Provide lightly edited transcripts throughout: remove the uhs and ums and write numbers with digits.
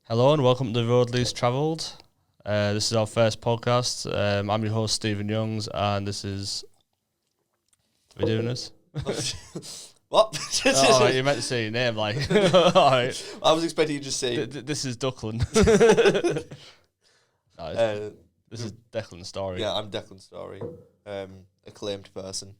Hello and welcome to the Road Least Travelled. This is our first podcast. I'm your host Stephen Youngs, and this is. Are we doing this? What? Oh, right, you meant to say your name, like. All right. I was expecting you to just say. This is Duckland. This is Declan Story. Yeah, I'm Declan Story, acclaimed person.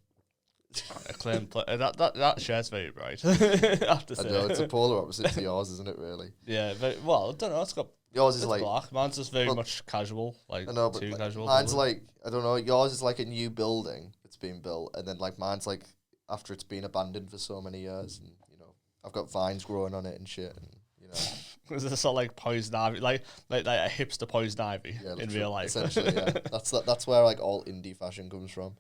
Acclaimed that shirt's very bright. I have to say. I know, it's a polar opposite to yours, isn't it? Really. Yeah, well, I don't know. It's got. Yours is It's like black. Mine's just very much casual, like I know, but too like, casual. mine's probably. like I don't know. Yours is like a new building that's been built, and then like mine's like after it's been abandoned for so many years, and you know I've got vines growing on it and shit, and you know. Is this sort of like poison ivy, like a hipster poison ivy Yeah, in real life? essentially, yeah. That's where like all indie fashion comes from.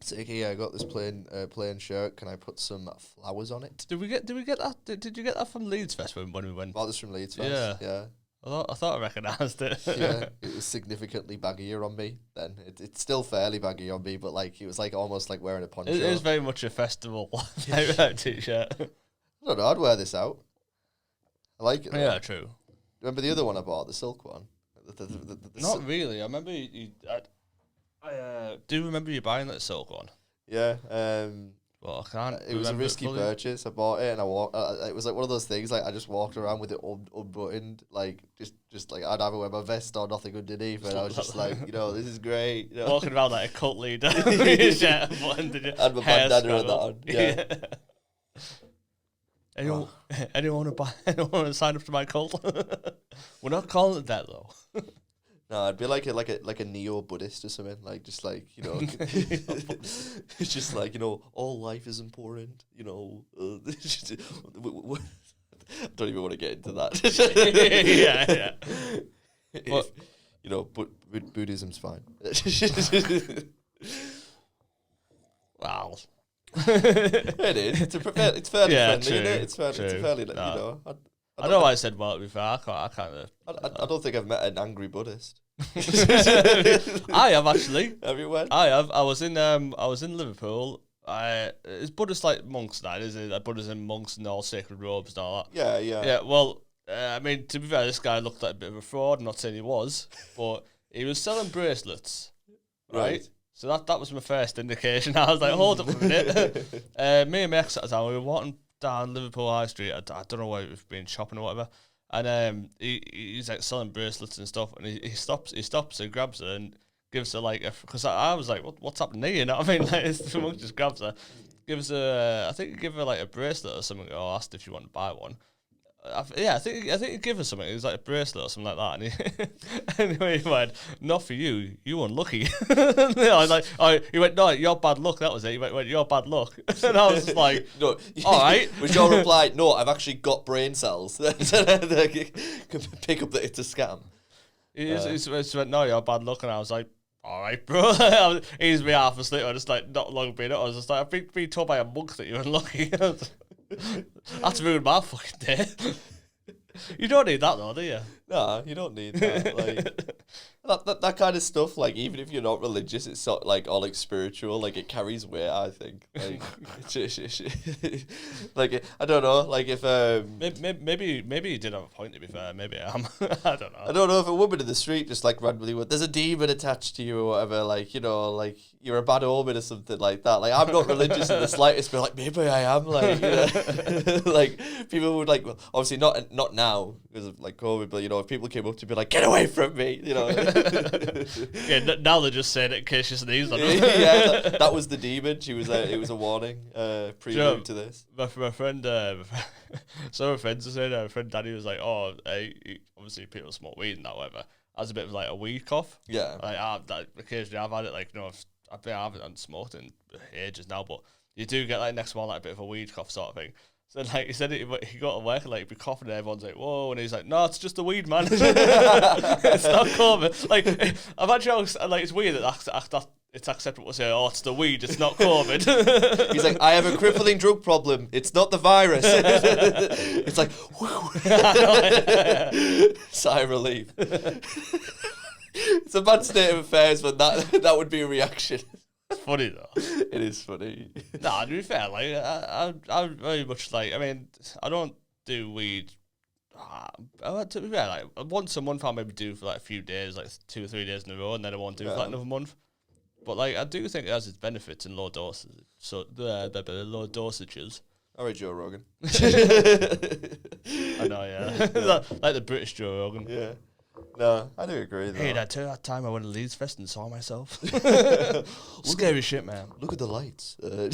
So yeah, I got this plain shirt. Can I put some flowers on it? Did we get that? Did you get that from Leeds Fest when we went? Bought this from Leeds Fest. Yeah. Yeah. I thought I recognised it. Yeah, it was significantly baggier on me then. It's still fairly baggy on me, but like it was like almost like wearing a poncho. It is very much a festival t-shirt. I don't know. I'd wear this out. I like it. Though. Yeah, true. Remember the other one I bought, the silk one? The Not really. I remember you. I do remember you buying that silk one. Yeah. Well, I can't. It was a risky fully. purchase. I bought it and I walked. It was like one of those things. Like I just walked around with it unbuttoned, like just like I'd either wear my vest or nothing underneath, and I was just like, you know, this is great. You know? Walking around like a cult leader. Yeah, and my bandana and that on. Yeah. Anyone want to sign up to my cult? We're not calling it that though. No, I'd be like a neo Buddhist or something. Like just like you know, it's just like you know, all life is important. You know, I don't even want to get into that. Yeah. If, you know, but Buddhism's fine. Wow. It is. It's fairly Yeah, friendly, true, isn't it? It's true. fairly, No. you know. I know I said well before. I can't. I don't think I've met an angry Buddhist. I have actually. Have you went? I have. I was in Liverpool. It's Buddhist like monks night, is it? Like Buddhists and monks and all sacred robes and all that. Yeah. Yeah. Well, I mean, to be fair, this guy looked like a bit of a fraud. I'm not saying he was, but he was selling bracelets, right? So that was my first indication. I was like, hold up a minute. Me and my ex at the time, we were walking down Liverpool High Street. I don't know where we've been shopping or whatever. And he's like selling bracelets and stuff. And he stops and grabs her and gives her like because I was like, what's happening here? You know what I mean? Like, someone just grabs her, gives her. I think he gave her like a bracelet or something. Or asked if she wanted to buy one. I think he gave her something. It was like a bracelet or something like that. And anyway, he went, "Not for you. You unlucky." I was like, "Oh," he went, "No, you're bad luck." That was it. He went, "You're bad luck." And I was just like, No, all right. Was your reply, no, I've actually got brain cells. Can pick up that it's a scam. He just went, "No, you're bad luck." And I was like, "All right, bro." He's me half asleep. I just like not long been up. I was just like, "I've been told by a monk that you're unlucky." That's ruined my fucking day. You don't need that though, do you? Nah, you don't need that. Like that kind of stuff. Like even if you're not religious, it's sort of like all like spiritual. Like it carries weight. I think. Like, like I don't know. Like if Maybe you did have a point. To be fair, maybe I am. I don't know. I don't know if a woman in the street just like randomly went, there's a demon attached to you or whatever. Like you know, like you're a bad omen or something like that. Like I'm not religious in the slightest, but like maybe I am. Like you know, like people would like well, obviously not now because of like COVID, but you know if people came up to me like get away from me, you know. Yeah, now they're just saying it in case you sneeze on it. Yeah, that was the demon. She was it was a warning, prelude to this. My friend, some of my friends were saying, my friend Danny was like, "Oh, obviously people smoke weed and that, whatever." Has a bit of like a weed cough. Yeah, like occasionally I've had it. Like, you know, I haven't smoked in ages now, but you do get like next one like a bit of a weed cough sort of thing. So like he said, he got to work and like be coughing, and everyone's like, "Whoa!" And he's like, "No, it's just the weed, man. It's not COVID." Like I've actually like it's weird that it's acceptable to say, "Oh, it's the weed, it's not COVID." he's like, "I have a crippling drug problem. It's not the virus." It's like, sigh of relief. It's a bad state of affairs, but that would be a reaction. It's funny though. It is funny. Nah, to be fair, like I very much like. I mean, I don't do weed To be fair, like once a month, I'll maybe do for like a few days, like 2 or 3 days in a row, and then I won't do for like another month. But like, I do think it has its benefits in low doses. So the low dosages. All right, Joe Rogan. I know, yeah. Like the British Joe Rogan. Yeah. No, I do agree. Though. Hey, Dad, tell that time I went to Leeds Fest and saw myself. Scary shit, man. Look at the lights. That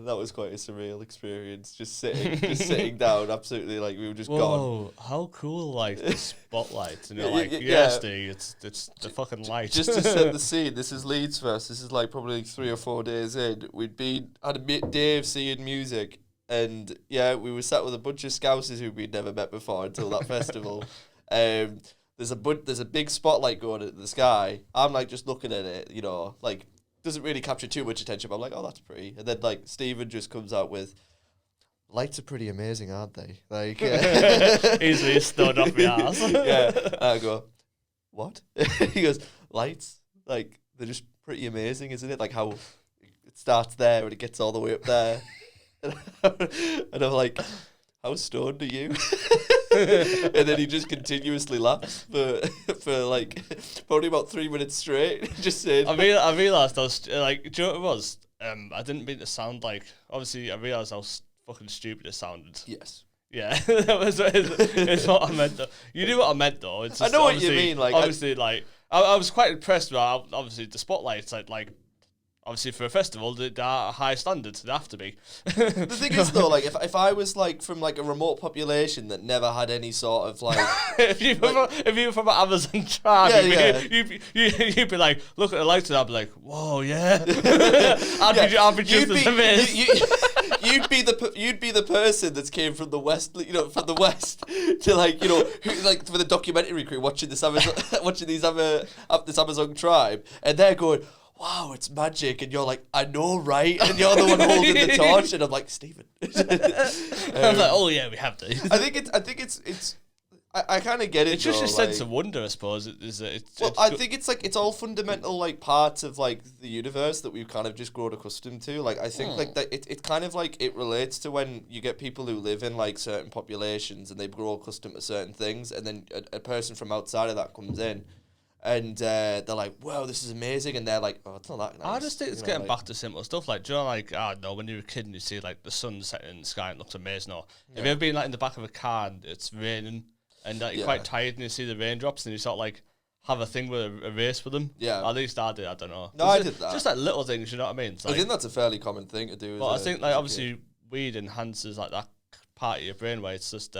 was quite a surreal experience. Just sitting down, absolutely like we were just gone. Whoa, how cool! Like the spotlights, and you're like, Yeah. yes, Steve, it's the fucking light. Just to set the scene, this is Leeds Fest. This is like probably 3 or 4 days in. Had a day of seeing music. And yeah, we were sat with a bunch of Scousers who we'd never met before until that festival. There's a big spotlight going at the sky. I'm like just looking at it, you know, like doesn't really capture too much attention. But I'm like, oh, that's pretty. And then like Stephen just comes out with, lights are pretty amazing, aren't they? Like easily stood off my ass. Yeah, and I go, what? He goes, lights, like they're just pretty amazing, isn't it? Like how it starts there and it gets all the way up there. And I'm like, how stoned are you? And then he just continuously laughs for like probably about 3 minutes straight. Just saying. I realised I was like, do you know what it was? I didn't mean to sound like. Obviously, I realised how fucking stupid it sounded. Yes. Yeah, it's what I meant. Though. You knew what I meant, though. It's just I know what you mean. Like, obviously, I was quite impressed with how, obviously the spotlights. Like obviously for a festival, they are high standards. They have to be. The thing is, though, like if I was like from like a remote population that never had any sort of like, if you were from an Amazon tribe, you'd be like, look at the lights, and I'd be like, whoa, yeah. I'd be just as amazed. You'd be the person that's came from the west, you know, from the west to like, you know, who, like for the documentary crew watching this Amazon tribe, and they're going, wow, it's magic, and you're like, I know, right? And you're the one holding the torch, and I'm like, Stephen. I'm like, oh yeah, we have to. I think it's. I kind of get it. It's just though, a sense of wonder, I suppose. I think it's all fundamental like parts of like the universe that we've kind of just grown accustomed to. Like I think like that it kind of like it relates to when you get people who live in like certain populations and they grow accustomed to certain things, and then a person from outside of that comes in. And they're like, wow, this is amazing. And they're like, oh, it's not that nice. I just think it's getting back to simple stuff. Like, do you know, like, I don't know, when you're a kid and you see, like, the sun setting in the sky and it looks amazing. Or have you ever been, like, in the back of a car and it's raining and like, you're quite tired and you see the raindrops and you sort of, like, have a thing with a race with them? Yeah. At least I did, I don't know. No, I did that. Just, like, little things, you know what I mean? I think that's a fairly common thing to do. But I think, like, obviously, weed enhances, like, that part of your brain where it's just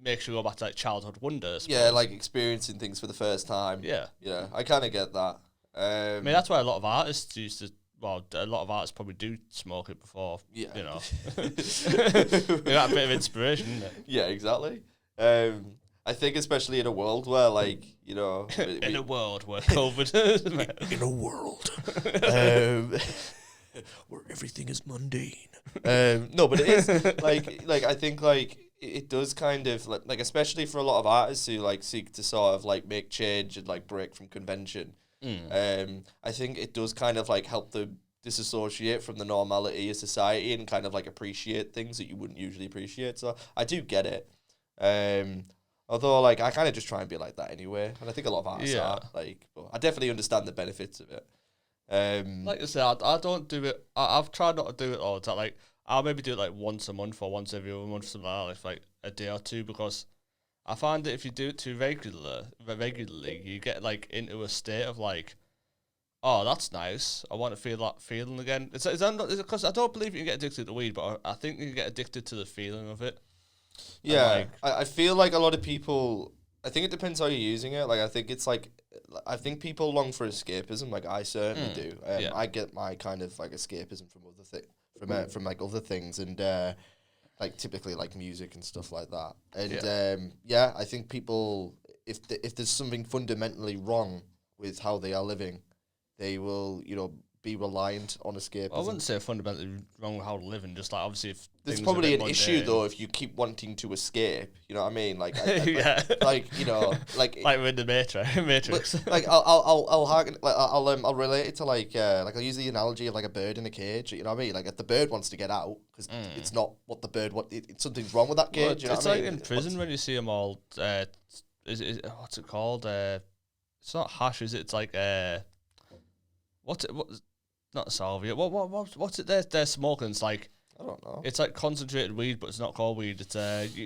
makes you go back to like childhood wonder. Yeah, like experiencing things for the first time. Yeah, I kind of get that. I mean, that's why a lot of artists used to. Well, a lot of artists probably do smoke it before. Yeah, you know, they got a bit of inspiration, isn't it? Yeah, exactly. I think especially in a world where, like, you know, in a world where COVID, in a world where everything is mundane. No, but it is like I think like it does kind of like especially for a lot of artists who like seek to sort of like make change and like break from convention. I think it does kind of like help them disassociate from the normality of society and kind of like appreciate things that you wouldn't usually appreciate. So I do get it. Although like I kind of just try and be like that anyway, and I think a lot of artists are like. But I definitely understand the benefits of it. Like I said, I don't do it. I've tried not to do it all the time. Like I'll maybe do it like once a month or once every other month, something like that, like a day or two, because I find that if you do it too regularly, you get like into a state of like, oh, that's nice. I want to feel that feeling again. It's because I don't believe you can get addicted to weed, but I think you can get addicted to the feeling of it. Yeah, like, I feel like a lot of people. I think it depends how you're using it. Like I think it's like, I think people long for escapism. Like I certainly do. I get my kind of like escapism from other from like other things, and like typically like music and stuff like that. And I think people, if there's something fundamentally wrong with how they are living, they will, you know, be reliant on escapism. I wouldn't say fundamentally wrong with how to live, and just like obviously if There's things are probably a an bit issue mundane. though if you keep wanting to escape. You know what I mean? Like, Yeah. like you know, like we're in the Matrix. like I'll harken, like I'll relate it to like I'll use the analogy of like a bird in a cage. You know what I mean? Like if the bird wants to get out because it's not what the bird something's wrong with that cage. Well, you know it's what I like mean? in prison when you see them all. Is what's it called? It's not hash, is it? It's like what's it? What's not salvia? What's it? They're smoking. It's like I don't know. it's like concentrated weed, but it's not called weed. It's Is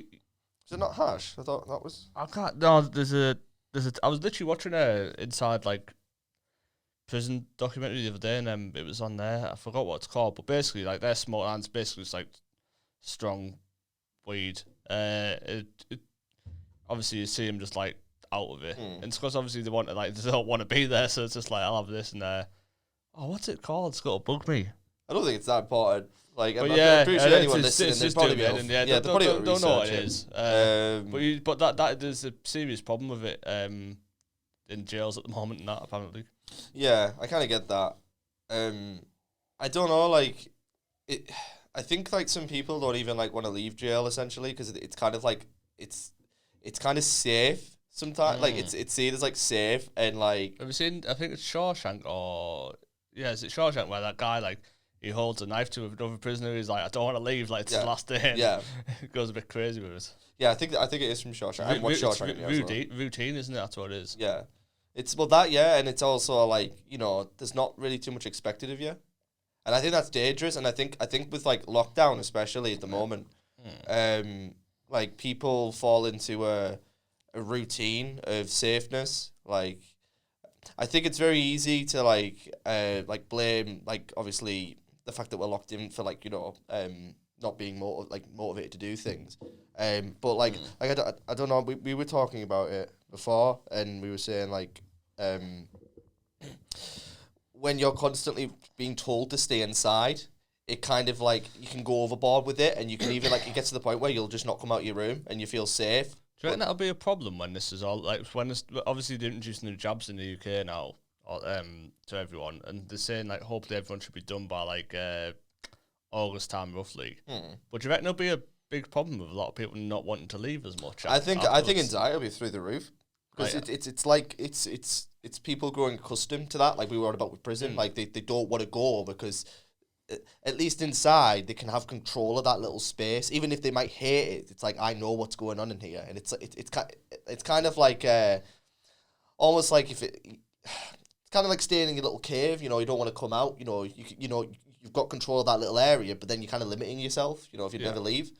it not hash? I thought that was. I can't. No, there's a. I was literally watching a inside like prison documentary the other day, and it was on there. I forgot what it's called, but basically, like they're smoking, and it's basically just like strong weed. Obviously you see them just like out of it, and it's because obviously they want to like they don't want to be there, so it's just like I'll have this and what's it called? It's got to bug me. I don't think it's that important. Like, I'm yeah, pretty sure anyone listening, it's they'd just probably doing be it, able. yeah, They probably don't know what it research is. But that there's a serious problem with it in jails at the moment and that apparently. Yeah, I kind of get that. I don't know, like it. I think like some people don't even like want to leave jail essentially because it's kind of like it's kind of safe sometimes. Like it's seen as like safe and like. Have you seen? I think it's Shawshank is it Shawshank where that guy like he holds a knife to another prisoner. He's like, I don't want to leave. Like it's his last day. Yeah, it goes a bit crazy with it. Yeah, I think it is from Shawshank. I watched Shawshank. Routine, isn't it? That's what it is. Yeah, it's that. Yeah, and it's also like there's not really too much expected of you. And I think that's dangerous. And I think with like lockdown, especially at the moment, like people fall into a routine of safeness. Like, I think it's very easy to like blame like obviously the fact that we're locked in for like not being motivated to do things. But like I don't know. We were talking about it before, and we were saying like when you're constantly being told to stay inside, it kind of like you can go overboard with it, and you can even like it gets to the point where you'll just not come out of your room and you feel safe. Do you reckon that'll be a problem when this is all like when it's obviously they're introducing new jobs in the UK now, to everyone, and they're saying like hopefully everyone should be done by like August time roughly. But do you reckon there'll be a big problem with a lot of people not wanting to leave as much? I think anxiety will be through the roof because it's people growing accustomed to that. Like we were on about with prison, like they don't want to go because at least inside they can have control of that little space, even if they might hate it. It's like I know what's going on in here, and it's kind of like almost like it's kind of like staying in your little cave. You don't want to come out. You've got control of that little area, but then you're kind of limiting yourself. If you never leave.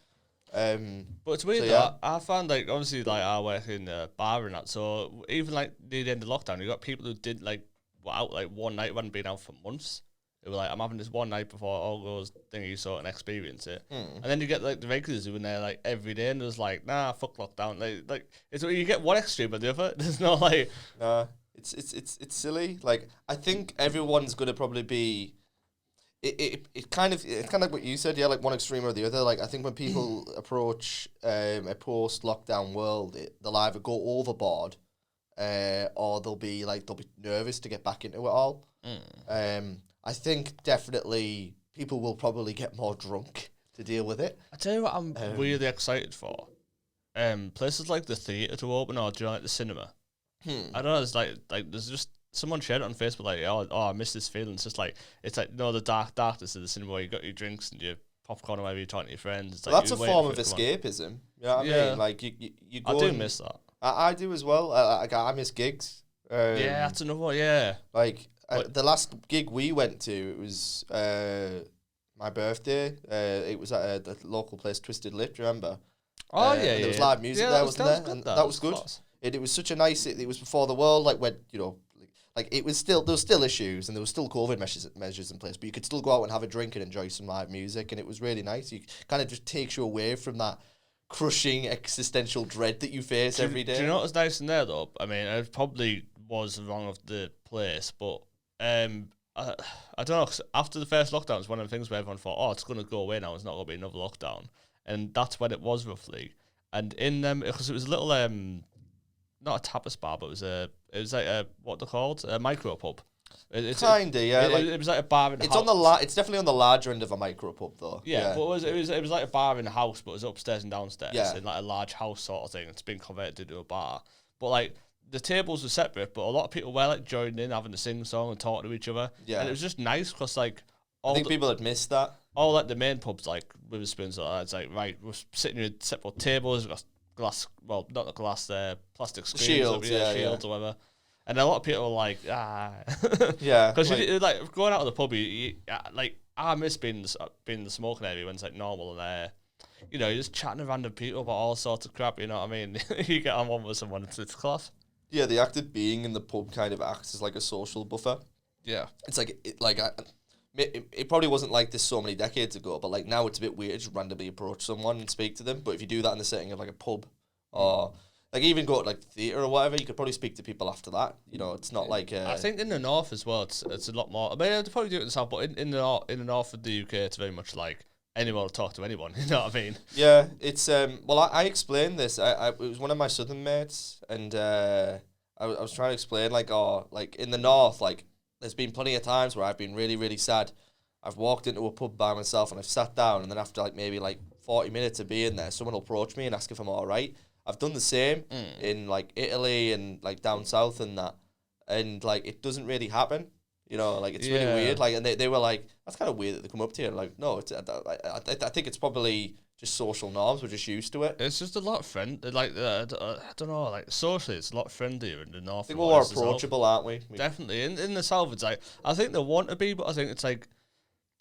But it's weird that I found like obviously like I work in a bar and that, so even like near the end of lockdown, you got people who did like were out like one night, hadn't been out for months. They were like, I'm having this one night before all goes thingy, so and experience it. And then you get like the regulars who are in there like every day, and there's like, nah, fuck lockdown. Like it's you get one extreme or the other. There's no like. It's silly. Like I think everyone's gonna probably be. It's kind of like what you said, yeah, like one extreme or the other. Like I think when people approach a post-lockdown world, they'll either go overboard, or they'll be nervous to get back into it all. I think definitely people will probably get more drunk to deal with it. I tell you what, I'm really excited for. Places like the theatre to open, or do you like the cinema? I don't know. It's like there's just. Someone shared it on Facebook, like, oh, I miss this feeling. It's just like, the darkness of the cinema where you got your drinks and your popcorn or whatever, you're talking to your friends. It's like that's a form of escapism. You know what I mean? Like, you go. I do miss that. I do as well. I miss gigs. Yeah, that's another one, yeah. Like, the last gig we went to, it was my birthday. It was at a local place, Twisted Lip, do you remember? Oh, yeah, There was live music there, wasn't there? And that was good. It was such a nice, it was before the world, like, when, like it was still, there was still issues and there was still COVID measures in place, but you could still go out and have a drink and enjoy some live music, and it was really nice. You kind of just takes you away from that crushing existential dread that you face every day. Do you know what was nice in there though? I mean, it probably was wrong of the place, but I don't know. 'Cause after the first lockdown, it was one of the things where everyone thought, oh, it's going to go away now. It's not going to be another lockdown, and that's when it was roughly. And in them, because it was a little not a tapas bar, but it was like a what they're called, a micro pub. Kinda, yeah. It was like a bar in. It's house. on the it's definitely on the larger end of a micro pub though. Yeah, but it was like a bar in a house, but it was upstairs and downstairs Yeah. in like a large house sort of thing. It's been converted into a bar, but like the tables were separate, but a lot of people were like joining in, having to sing song and talk to each other. Yeah. And it was just nice because like I think people had missed that. all like the main pubs like Witherspoons, it's like right, we're sitting at separate tables, we've got glass, well not the glass, plastic screens, Shields, shields or whatever. And a lot of people were like, Yeah, because like going out of the pub, like I miss being in the smoking area when it's like normal and you know, you're just chatting to random people about all sorts of crap. You know what I mean? You get on one with someone, it's class. Yeah, the act of being in the pub kind of acts as like a social buffer. Yeah, It's like it probably wasn't like this so many decades ago, but like now it's a bit weird to just randomly approach someone and speak to them. But if you do that in the setting of like a pub or like even go to like theatre or whatever, you could probably speak to people after that. You know, it's not like I think in the north as well, it's a lot more. I mean, they probably do it in the south, but in the north of the UK, it's very much like anyone will talk to anyone. You know what I mean? Yeah, it's well, I explained this. It was one of my southern mates, and I was trying to explain like in the north, like there's been plenty of times where I've been really really sad. I've walked into a pub by myself and I've sat down, and then after like maybe like 40 minutes of being there, someone will approach me and ask if I'm all right. I've done the same in like Italy and like down south and that, and like it doesn't really happen. You know, like it's really weird. Like, and they were like, that's kind of weird that they come up to you. And like, no, it's I think it's probably just social norms. We're just used to it. It's just a lot like I don't know, like socially, it's a lot friendlier in the north. I think we're more approachable, aren't we? Definitely. In the south, it's like I think they want to be, but I think it's like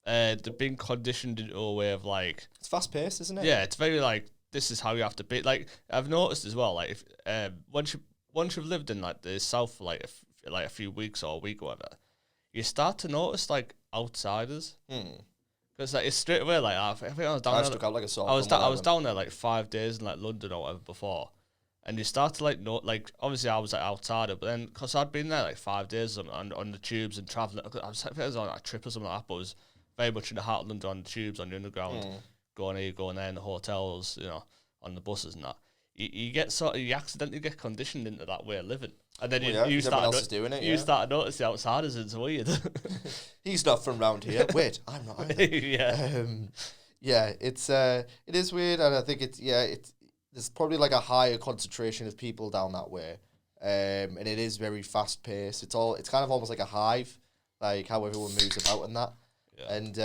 they're being conditioned into a way of like It's fast paced, isn't it? yeah, it's very like this is how you have to be. Like I've noticed as well, like if once you've lived in like the south for like a few weeks or a week or whatever, you start to notice like outsiders. Because like it's straight away like I think I was down there. Stuck out like a sore I was down there like 5 days in like London or whatever before, and you start to like know like obviously I was like outsider, but then because I'd been there like 5 days on the tubes and traveling, I think I was on a trip or something like that, but I was very much in the heart of London on the tubes on the underground, going here, going there in the hotels, you know, on the buses and that. You get you accidentally get conditioned into that way of living, and then you start doing it. You start to notice the outsiders. It's weird. He's not from round here. Wait, I'm not either. Yeah, it is weird, and I think there's probably like a higher concentration of people down that way, and it is very fast paced. It's kind of almost like a hive, like how everyone moves about and that, and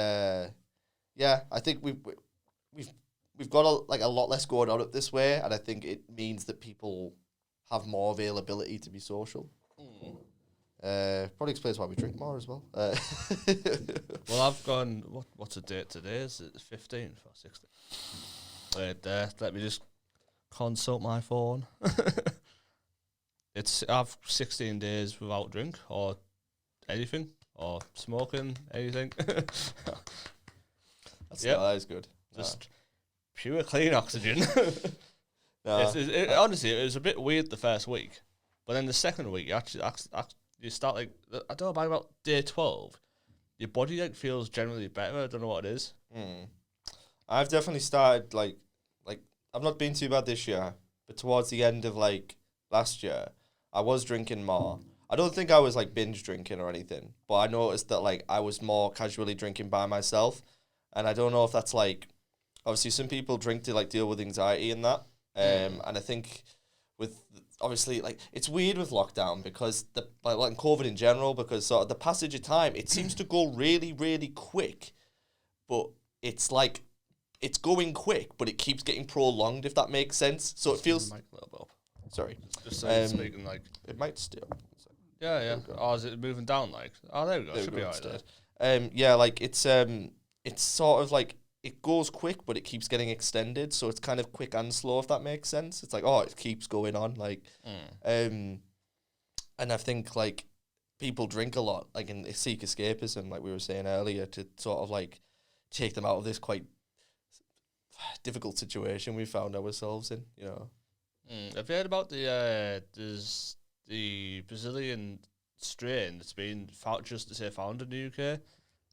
I think we've got a lot less going on up this way, and I think it means that people have more availability to be social. Probably explains why we drink more as well. Well, I've gone. What's the date today? Is it the 15th or 16th? Wait, let me just consult my phone. I've 16 days without drink or anything or smoking anything. That is good. Just pure clean oxygen. Honestly, it was a bit weird the first week, but then the second week you actually you start like I don't know, by about day 12, your body like feels generally better. I don't know what it is. I've definitely started like I've not been too bad this year, but towards the end of like last year, I was drinking more. I don't think I was like binge drinking or anything, but I noticed that like I was more casually drinking by myself, and I don't know if that's like obviously some people drink to like deal with anxiety and that, and I think with obviously like it's weird with lockdown because like COVID in general, because sort of the passage of time it seems to go really really quick, but it's like it's going quick, but it keeps getting prolonged, if that makes sense. So it feels. Sorry. Just saying, speaking like it might still. Yeah. Oh, is it moving down? Like, oh, there we go. Should be alright. Yeah, like it's sort of like it goes quick, but it keeps getting extended. So it's kind of quick and slow, if that makes sense. It's like it keeps going on, like, and I think like people drink a lot, like, and they seek escapism, like we were saying earlier, to sort of like take them out of this quite difficult situation we found ourselves in, you know. Have you heard about the Brazilian strain that's been found in the UK?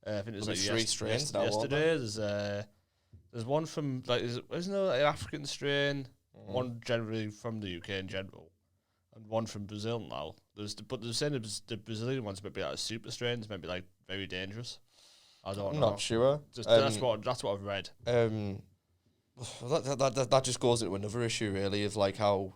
I think it was like three strains now, yesterday. There's one from like isn't there an African strain? One generally from the UK in general. and one from Brazil now. But they're saying the Brazilian ones might be like super strains, maybe like very dangerous. I don't I'm know. not sure. That's what I've read. That just goes into another issue, really, of like how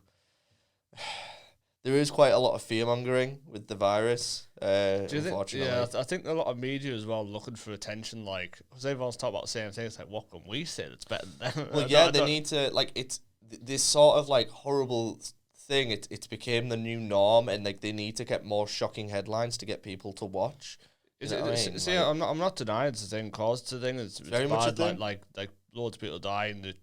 there is quite a lot of fear mongering with the virus. Unfortunately, I think a lot of media as well looking for attention, like because everyone's talking about the same things. Like, what can we say that's better than them? Well, yeah, they need to like it's this sort of like horrible thing. It's became the new norm, and like they need to get more shocking headlines to get people to watch. See, I'm not denying it's a thing. Cause it's a thing. It's very bad. much a thing. Like loads of people dying.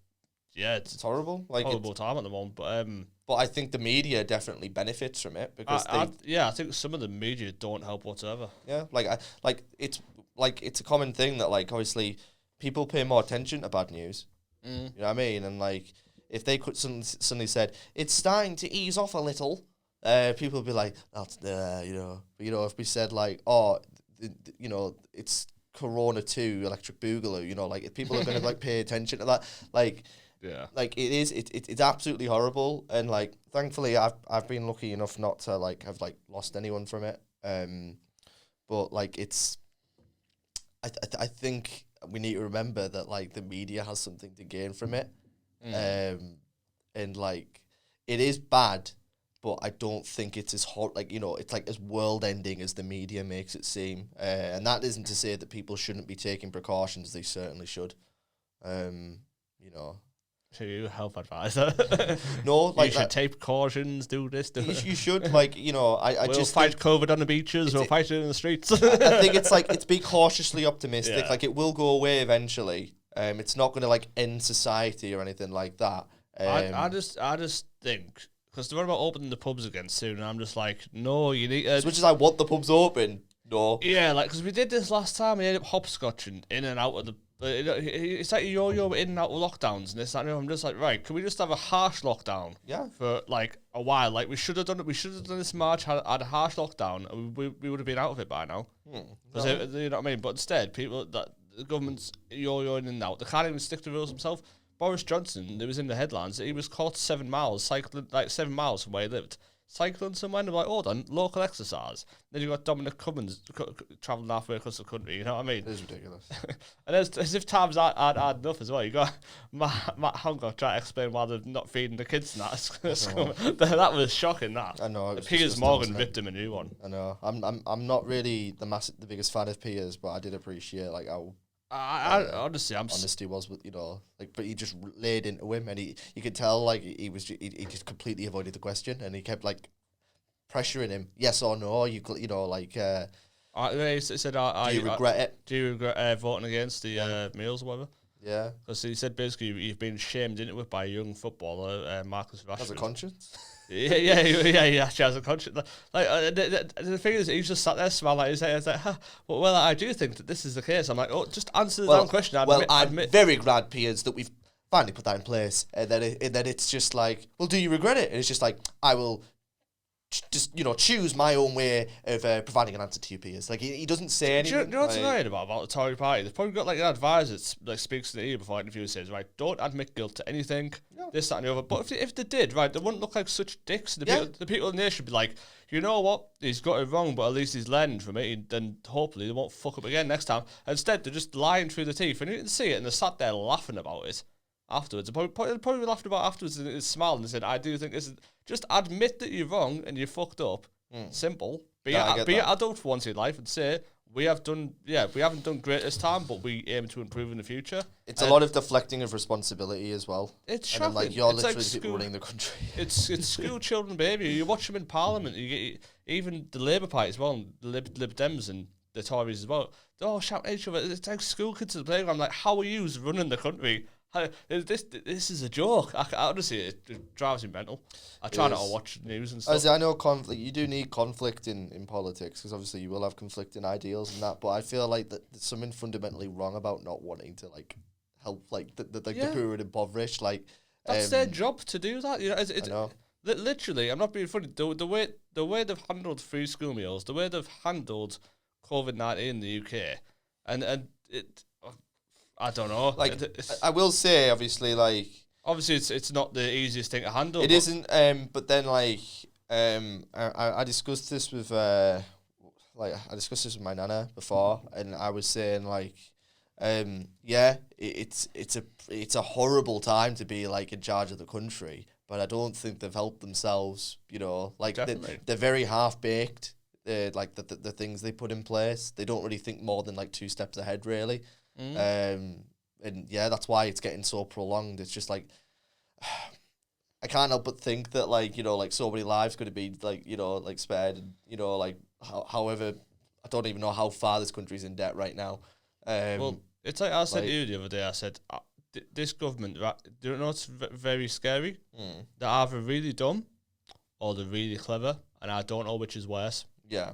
It's horrible. Like horrible time at the moment. But I think the media definitely benefits from it because I think some of the media don't help whatsoever. Yeah, it's a common thing that like obviously people pay more attention to bad news. You know what I mean? And like if they could suddenly said it's starting to ease off a little, people would be like, that's you know. But, you know, if we said like, you know, it's Corona 2 Electric Boogaloo, you know, like if people are going to like pay attention to that, like. Yeah, like it's absolutely horrible, and like thankfully I've been lucky enough not to like have like lost anyone from it. But like I think we need to remember that like the media has something to gain from it, and like it is bad, but I don't think it's as hot. Like, you know, it's like as world ending as the media makes it seem, and that isn't to say that people shouldn't be taking precautions. They certainly should. You know. So you health advisor? No, like you should take precautions. Do this. Do you should, like, you know. We'll just fight COVID on the beaches. We'll fight it in the streets. I think it's like it's be cautiously optimistic. Yeah. Like it will go away eventually. It's not going to like end society or anything like that. I just think because they're about opening the pubs again soon, and I'm just like, no, you need. As much as I want the pubs open, no. Yeah, like because we did this last time. We ended up hopscotching in and out of the. It's like yo-yo in and out of lockdowns and this that, and I'm just like, right, can we just have a harsh lockdown? Yeah. For like a while, like we should have done it. We should have done this March had a harsh lockdown, and we would have been out of it by now. No. You know what I mean? But instead, people that the government's yo-yo in and out, they can't even stick to rules themselves. Boris Johnson, there was in the headlines that he was caught 7 miles cycling, like 7 miles from where he lived. Cycling somewhere, and they're like, hold on, local exercise. Then you got Dominic Cummings travelling halfway across the country. You know what I mean? It is ridiculous. And as if times aren't enough as well. You got Matt Hancock trying to explain why they're not feeding the kids and that. That was shocking. That I know. Piers Morgan ripped him a new one. I know. I'm not really the biggest fan of Piers, but I did appreciate like how. Honestly, honesty was with, you know, like, but he just laid into him, and you could tell like he just completely avoided the question, and he kept like pressuring him, yes or no, you know, like. He said, do you regret it? Do you regret voting against the meals or whatever? Yeah. Because he said basically you've been shamed into it by a young footballer, Marcus Rashford. Has a conscience. Yeah, he actually has a conscience. Like the thing is, he just sat there smiling like his head. I was like, well, I do think that this is the case. I'm like, oh, just answer the damn question. I'm very glad, Piers, that we've finally put that in place, and then it's just like, well, do you regret it? And it's just like, I will just, you know, choose my own way of providing an answer to you, Piers. Like, he doesn't say anything. Do you know what's annoying about the Tory party? They've probably got like an advisor that like speaks to the ear before interview says, right, don't admit guilt to anything, this, that, and the other. But if they did, right, they wouldn't look like such dicks. The people in there should be like, you know what, he's got it wrong, but at least he's learned from it, and then hopefully they won't fuck up again next time. Instead, they're just lying through the teeth, and you can see it, and they're sat there laughing about it afterwards. They probably laughed about it afterwards and smiled and said, I do think this is... Just admit that you're wrong and you fucked up. Simple. Be an adult for once in your life and say, we haven't done great this time, but we aim to improve in the future. It's a lot of deflecting of responsibility as well. It's shocking. And then, like, you're literally the people running the country. It's school children, baby. You watch them in Parliament. You get even the Labour Party as well, and the Lib Dems and the Tories as well. They're all shouting at each other. It's like school kids at the playground. Like, how are you running the country? This is a joke. I honestly, it drives me mental. I try not to watch news and stuff. As I know, conflict. You do need conflict in politics, because obviously you will have conflicting ideals and that. But I feel like that there's something fundamentally wrong about not wanting to like help like the poor and impoverished. Like that's their job to do that. You know, I know. Literally, I'm not being funny. The way they've handled free school meals, the way they've handled COVID-19 in the UK, and it. I don't know. Like, I will say, obviously, like... Obviously, it's not the easiest thing to handle. It isn't, but then, like... I discussed this with I discussed this with my nana before, and I was saying like, it's a horrible time to be like in charge of the country, but I don't think they've helped themselves. You know, like they're very half baked. Like the things they put in place, they don't really think more than like 2 steps ahead, really. And yeah, that's why it's getting so prolonged. It's just like, I can't help but think that, like, you know, like so many lives could have been like, you know, like spared, and, you know, like however, I don't even know how far this country's in debt right now. Well, it's like I said to you the other day. I said, this government, do you know what's very scary? They're either really dumb or they're really clever, and I don't know which is worse. Yeah.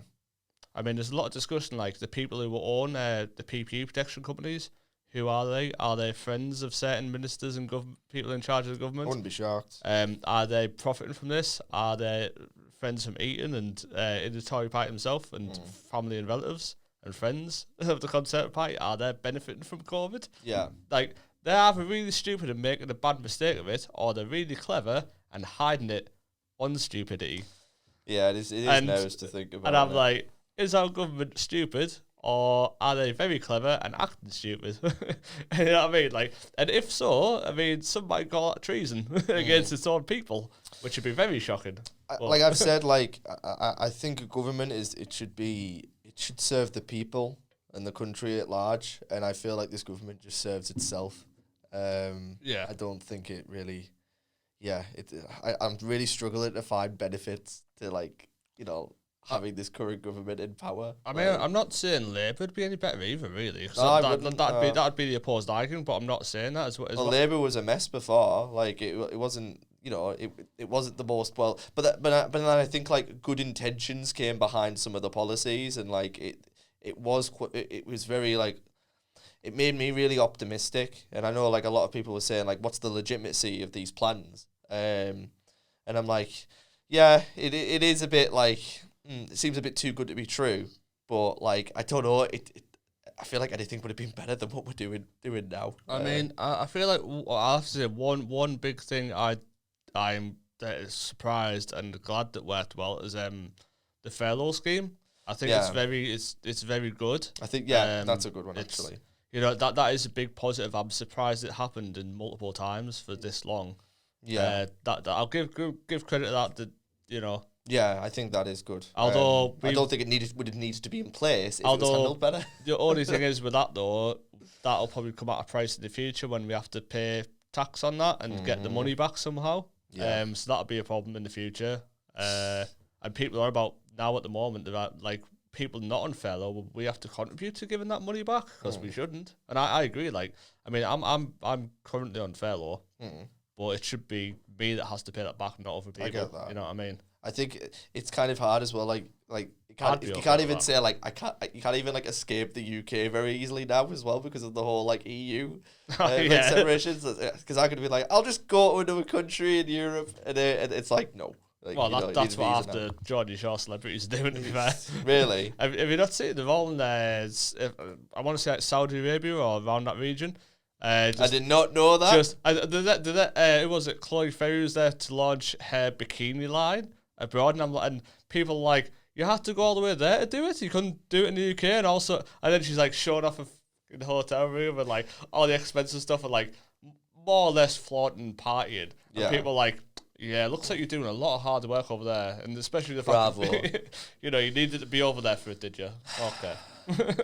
I mean, there's a lot of discussion, like the people who own the PPE protection companies. Who are they? Are they friends of certain ministers and people in charge of the government? I wouldn't be shocked. Are they profiting from this? Are they friends from Eton and in the Tory party himself and family and relatives and friends of the Conservative Party? Are they benefiting from COVID? Yeah. Like, they're either really stupid and making a bad mistake of it, or they're really clever and hiding it on stupidity. Yeah, it is nervous to think about. And I'm like, is our government stupid? Or are they very clever and acting stupid? You know what I mean? Like, and if so, I mean, some might call that treason against its own people, which would be very shocking. Like I've said, like I think a government it should serve the people and the country at large, and I feel like this government just serves itself. I don't think it really. Yeah, I'm really struggling to find benefits to, like, you know, having this current government in power. I mean, I'm not saying Labour would be any better either, really. That'd be the opposed argument, but I'm not saying that as well. Labour was a mess before. Like it wasn't, you know, it wasn't the most well. But then I think like good intentions came behind some of the policies, and like it was very like. It made me really optimistic, and I know like a lot of people were saying like, what's the legitimacy of these plans? And I'm like, yeah, it is a bit like. It seems a bit too good to be true, but like I don't know. I feel like anything would have been better than what we're doing now. I mean, I feel like I have to say one big thing I'm surprised and glad that worked well is the furlough scheme. I think it's very good. I think that's a good one actually. You know, that is a big positive. I'm surprised it happened in multiple times for this long. Yeah, that I'll give credit to that. You know. Yeah, I think that is good. Although I don't think would have needed to be in place if it was handled better. The only thing is with that though, that'll probably come at a price in the future when we have to pay tax on that and get the money back somehow. Yeah. So that'll be a problem in the future. And people are about now at the moment. They're like people not on furlough. We have to contribute to giving that money back because we shouldn't. And I agree. Like, I mean, I'm currently on furlough, but it should be me that has to pay that back, not other people. I get that. You know what I mean? I think it's kind of hard as well. Like you can't even say like you can't even like escape the UK very easily now as well because of the whole like EU separations. Because I could be like, I'll just go to another country in Europe, and it's like no. Like, well, that's what after Geordie Shore celebrities are doing. To be fair, really. Have you not seen they're all in there? I want to say like Saudi Arabia or around that region. I did not know that. It was it Chloe Ferry was there to launch her bikini line abroad, and people are like, you have to go all the way there to do it. You couldn't do it in the UK, and then she's like showing off in the hotel room and like all the expensive stuff and like more or less flaunting partying. And people are like, yeah, looks like you're doing a lot of hard work over there, and especially the fact that, you know, you needed to be over there for it, did you? Okay.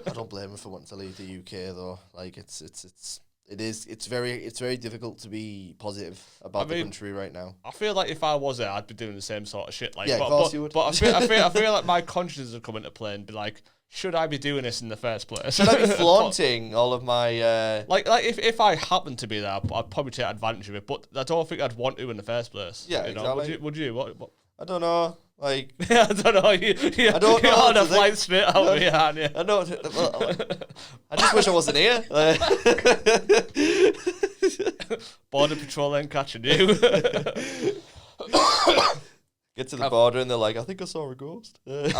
I don't blame her for wanting to leave the UK though. Like it's very difficult to be positive about the country right now. I feel like if I was there, I'd be doing the same sort of shit. Like, of course you would. But I feel like my conscience would come into play and be like, should I be doing this in the first place? Should I be flaunting all of my... Like if I happened to be there, I'd probably take advantage of it, but I don't think I'd want to in the first place. Yeah, you know? exactly. Would you? What? I don't know. Like... I don't know. I don't know. You're on a flight straight out of here, aren't you? I know. I just wish I wasn't here. Border Patrol ain't catching you. Get to the border and they're like, I think I saw a ghost. I've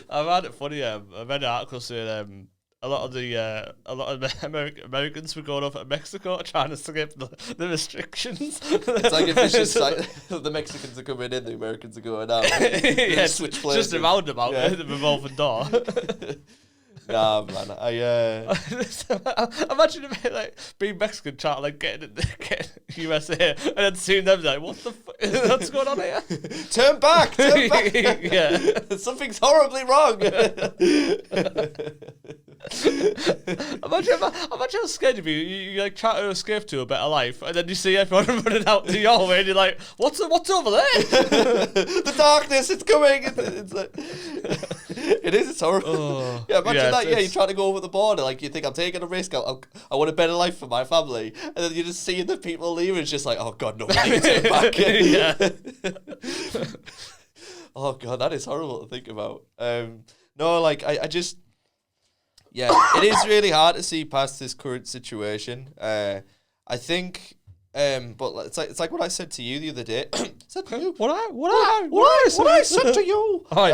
had it funny. I read an article saying a lot of Americans were going over to Mexico trying to skip the restrictions. It's like if it's just like the Mexicans are coming in, the Americans are going out. Yeah, switch places. just a roundabout, the revolving door. Nah, man. Imagine if like being Mexican trying to like get USA and then seeing them like, what the fuck? What's going on here? Turn back! Turn back! Yeah. Something's horribly wrong. Imagine how scared you'd be. You like try to escape to a better life, and then you see everyone running out to your way, and you're like, what's over there? The darkness, it's coming. It's like, it is. It's horrible. Oh, Yeah, imagine that. Yeah, it's- you're trying to go over the border. Like, you think I'm taking a risk. I want a better life for my family, and then you just see the people leaving. It's just like, oh god, no, we need to turn back. Yeah. Oh god, that is horrible to think about. No, like I just, yeah, it is really hard to see past this current situation. I think, but it's like what I said to you the other day. Said to you. What I said to you. Hi,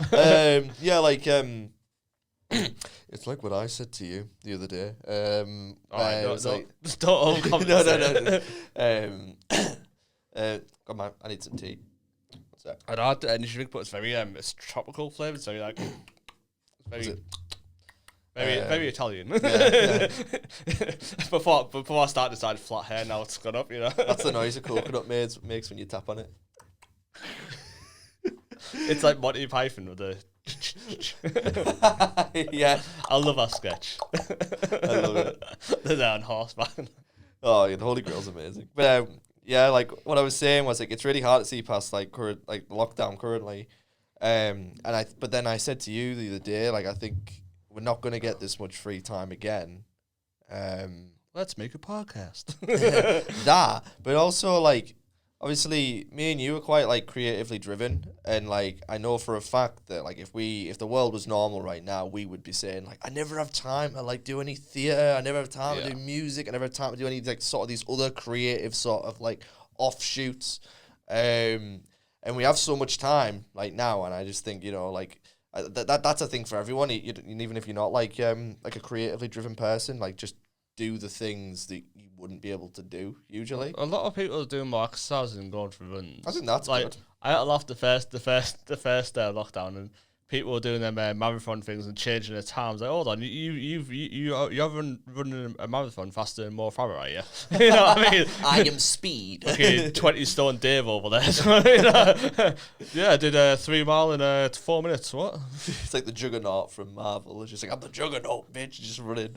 Nicky. Yeah, like it's like what I said to you the other day. Alright, it was like, don't overcompensate. no. Come on, I need some tea. What's that? I'd had the energy drink, but it's very it's tropical flavour. It's very like it's very Is it? very Italian. Yeah. Before I started, decided flat hair. Now it's gone up. You know. That's the noise a coconut makes when you tap on it. It's like Monty Python with the. Yeah, I love that sketch. I love it. They're there on horseback. Oh, yeah, the Holy Grail's amazing. But yeah, like what I was saying was like it's really hard to see past like current like lockdown currently. But then I said to you the other day, like I think we're not gonna get this much free time again. Let's make a podcast. That, but also like obviously me and you are quite like creatively driven, and like I know for a fact that like if the world was normal right now, we would be saying like I never have time to like do any theatre, I never have time to do music, I never have time to do any like sort of these other creative sort of like offshoots, and we have so much time like now, and I just think like that's a thing for everyone, even if you're not like a creatively driven person, like just do the things that you wouldn't be able to do usually. A lot of people are doing more exercises and going for runs. I think that's like good. I had to laugh the first lockdown, and people were doing them marathon things and changing their times. Like, hold on, you're running a marathon faster than Mo Farah, are you? You know what I mean? I am speed. Okay, 20 stone Dave over there. So, you know, yeah, I did 3 mile in 4 minutes. What? It's like the Juggernaut from Marvel. It's just like I'm the Juggernaut, bitch, just running.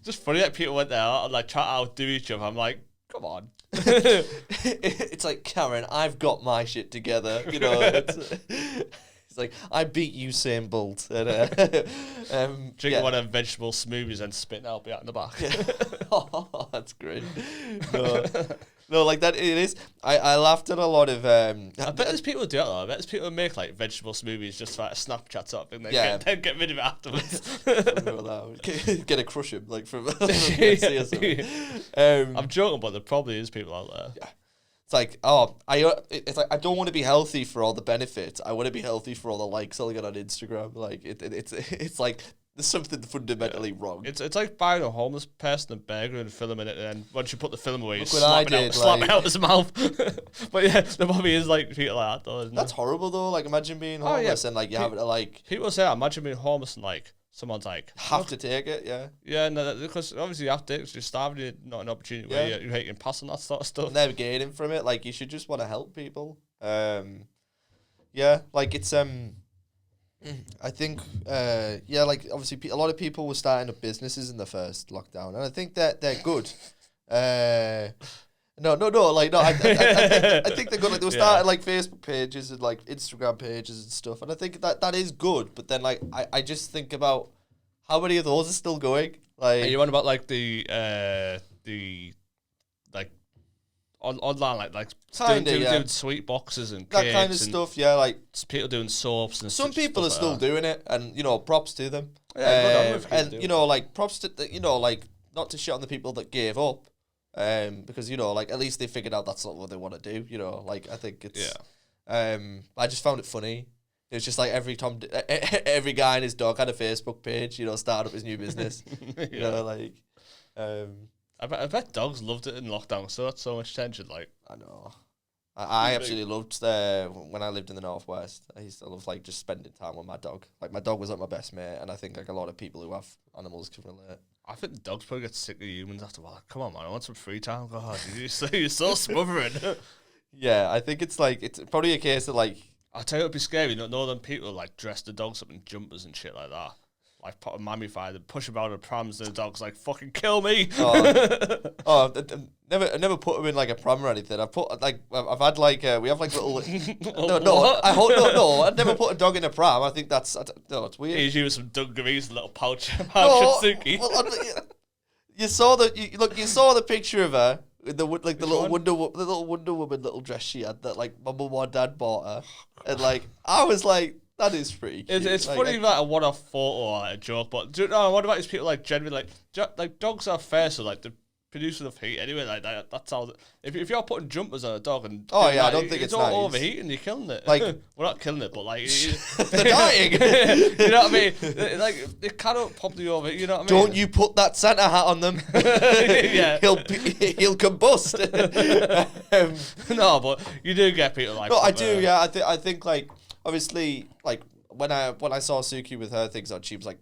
Just funny that people went there and like try to outdo each other. I'm like, come on. It's like Karen, I've got my shit together. You know, it's like I beat Usain Bolt. And, Drinking one of them vegetable smoothies and spitting out behind the back. Oh, that's great. No, like that. It is. I laughed at a lot of. I bet there's people who do that though. I bet there's people who make like vegetable smoothies just for like Snapchats up and then get rid of it afterwards. Get a crush him like from KFC or something. I'm joking, but there probably is people out there. Yeah. It's like, it's like I don't want to be healthy for all the benefits. I want to be healthy for all the likes I'll get on Instagram. Like it's like there's something fundamentally wrong. It's like buying a homeless person a burger and film in it, and then once you put the film away, you Look what slap it out his mouth. But yeah, there probably is like people like that though, isn't That's horrible though. Like imagine being homeless and like you having to like people say that. Imagine being homeless and like someone's like have to take it. Yeah, no, because obviously you have to. It's just starving. You're not an opportunity where you can pass on that sort of stuff. Navigating from it, like you should just want to help people. Yeah, like it's I think like obviously a lot of people were starting up businesses in the first lockdown, and I think that they're good. I think they're good. Like they were starting like Facebook pages and like Instagram pages and stuff, and I think that is good. But then like I just think about how many of those are still going. Like, are you on about like the like online like doing sweet boxes and that kind of stuff? Yeah, like people doing soaps and some people are still doing it, and props to them. Yeah, and like props to like not to shit on the people that gave up. Because like at least they figured out that's not what they want to do. Like I think it's I just found it funny It's just like every guy and his dog had a Facebook page, you know, started up his new business. You know, like, I bet dogs loved it in lockdown, so that's so much tension, like. I know. I absolutely loved when I lived in the Northwest. I used to love like just spending time with my dog. Like my dog was like my best mate, and I think like a lot of people who have animals can relate. I think the dogs probably get sick of humans after a while. Come on, man, I want some free time. God, you're so smothering. Yeah, I think it's probably a case of like. I'll tell you it'd be scary. You know them people like dress the dogs up in jumpers and shit like that. Like put a mammify them, push them out of prams, and the dog's like, "Fucking kill me!" I never put them in like a pram or anything. I've had like we have like little. No. I'd never put a dog in a pram. I think it's weird. He's using some dungarees, a little pouch of Suki. Well, you saw the picture of her. The little Wonder Woman little dress she had that like my mum or dad bought her, and like I was like, that is pretty cute. It's like, funny like a one-off photo or like a joke, but do you know what about these people like generally like dogs are fair, so like the producer of heat anyway, like that's how. If you're putting jumpers on a dog and I don't think it's all nice. Overheating, you're killing it. Like we're not killing it, but like they're dying. You know what I mean? Like it cannot probably overheat. You know what I mean? Don't you put that Santa hat on them? Yeah, he'll combust. No, but you do get people like. No, I do. Yeah, I think like obviously like. When I saw Suki with her things on, she was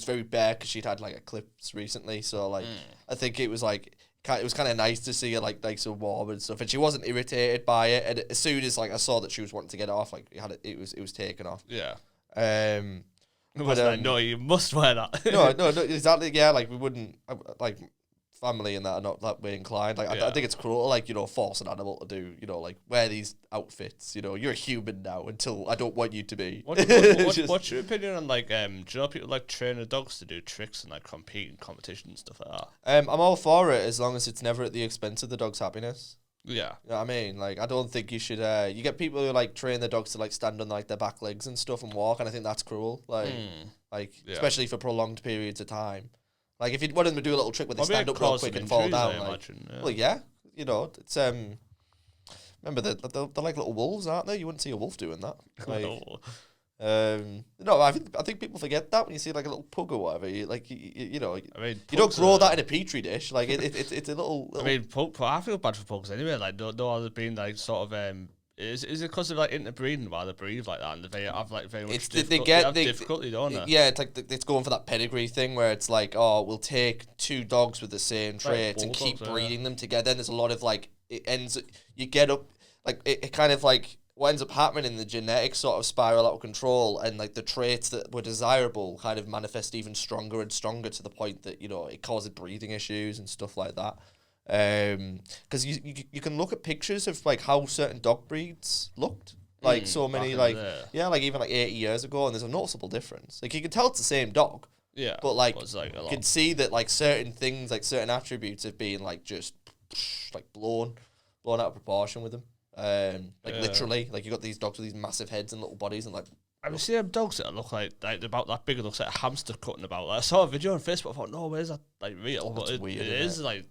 very bare because she'd had like eclipse recently. So like I think it was like it was kind of nice to see her like so warm and stuff, and she wasn't irritated by it. And as soon as like I saw that she was wanting to get off, like it was taken off. Yeah. It was like, no, you must wear that. no, exactly. Yeah, like we wouldn't like. Family and that are not that way inclined. Like I think it's cruel, like, you know, force an animal to do, you know, like wear these outfits. You know, you're a human now until I don't want you to be. What's your opinion on like do you know people like train their dogs to do tricks and like compete in competition and stuff like that? I'm all for it as long as it's never at the expense of the dog's happiness. Yeah. You know what I mean? Like I don't think you should you get people who like train their dogs to like stand on like their back legs and stuff and walk, and I think that's cruel. Especially for prolonged periods of time. Like if you want them to do a little trick where they stand up real quick and fall down, well, yeah, you know, it's remember they're like little wolves, aren't they? You wouldn't see a wolf doing that. Like, no, I think people forget that when you see like a little pug or whatever. You know, I mean, you don't grow that in a petri dish. Like it's a little. I mean, I feel bad for pugs anyway. Like no other being like sort of Is it because of like interbreeding while they breathe like that and they have like very much difficulty, don't they? Yeah, it's like it's going for that pedigree thing where it's like, oh, we'll take two dogs with the same traits and keep breeding them together. And there's a lot of like you get up like it kind of like what ends up happening in the genetics sort of spiral out of control, and like the traits that were desirable kind of manifest even stronger and stronger to the point that, you know, it causes breathing issues and stuff like that. Because you can look at pictures of like how certain dog breeds looked like so many like like even like 80 years ago, and there's a noticeable difference. Like you can tell it's the same dog, but like you can see that like certain things, like certain attributes have been like just like blown out of proportion with them. Literally, like you got these dogs with these massive heads and little bodies, and like Have you seen them dogs that look like about that big? It looks like a hamster cutting about. Like, I saw a video on Facebook. I thought, no, where's that like real? But it is like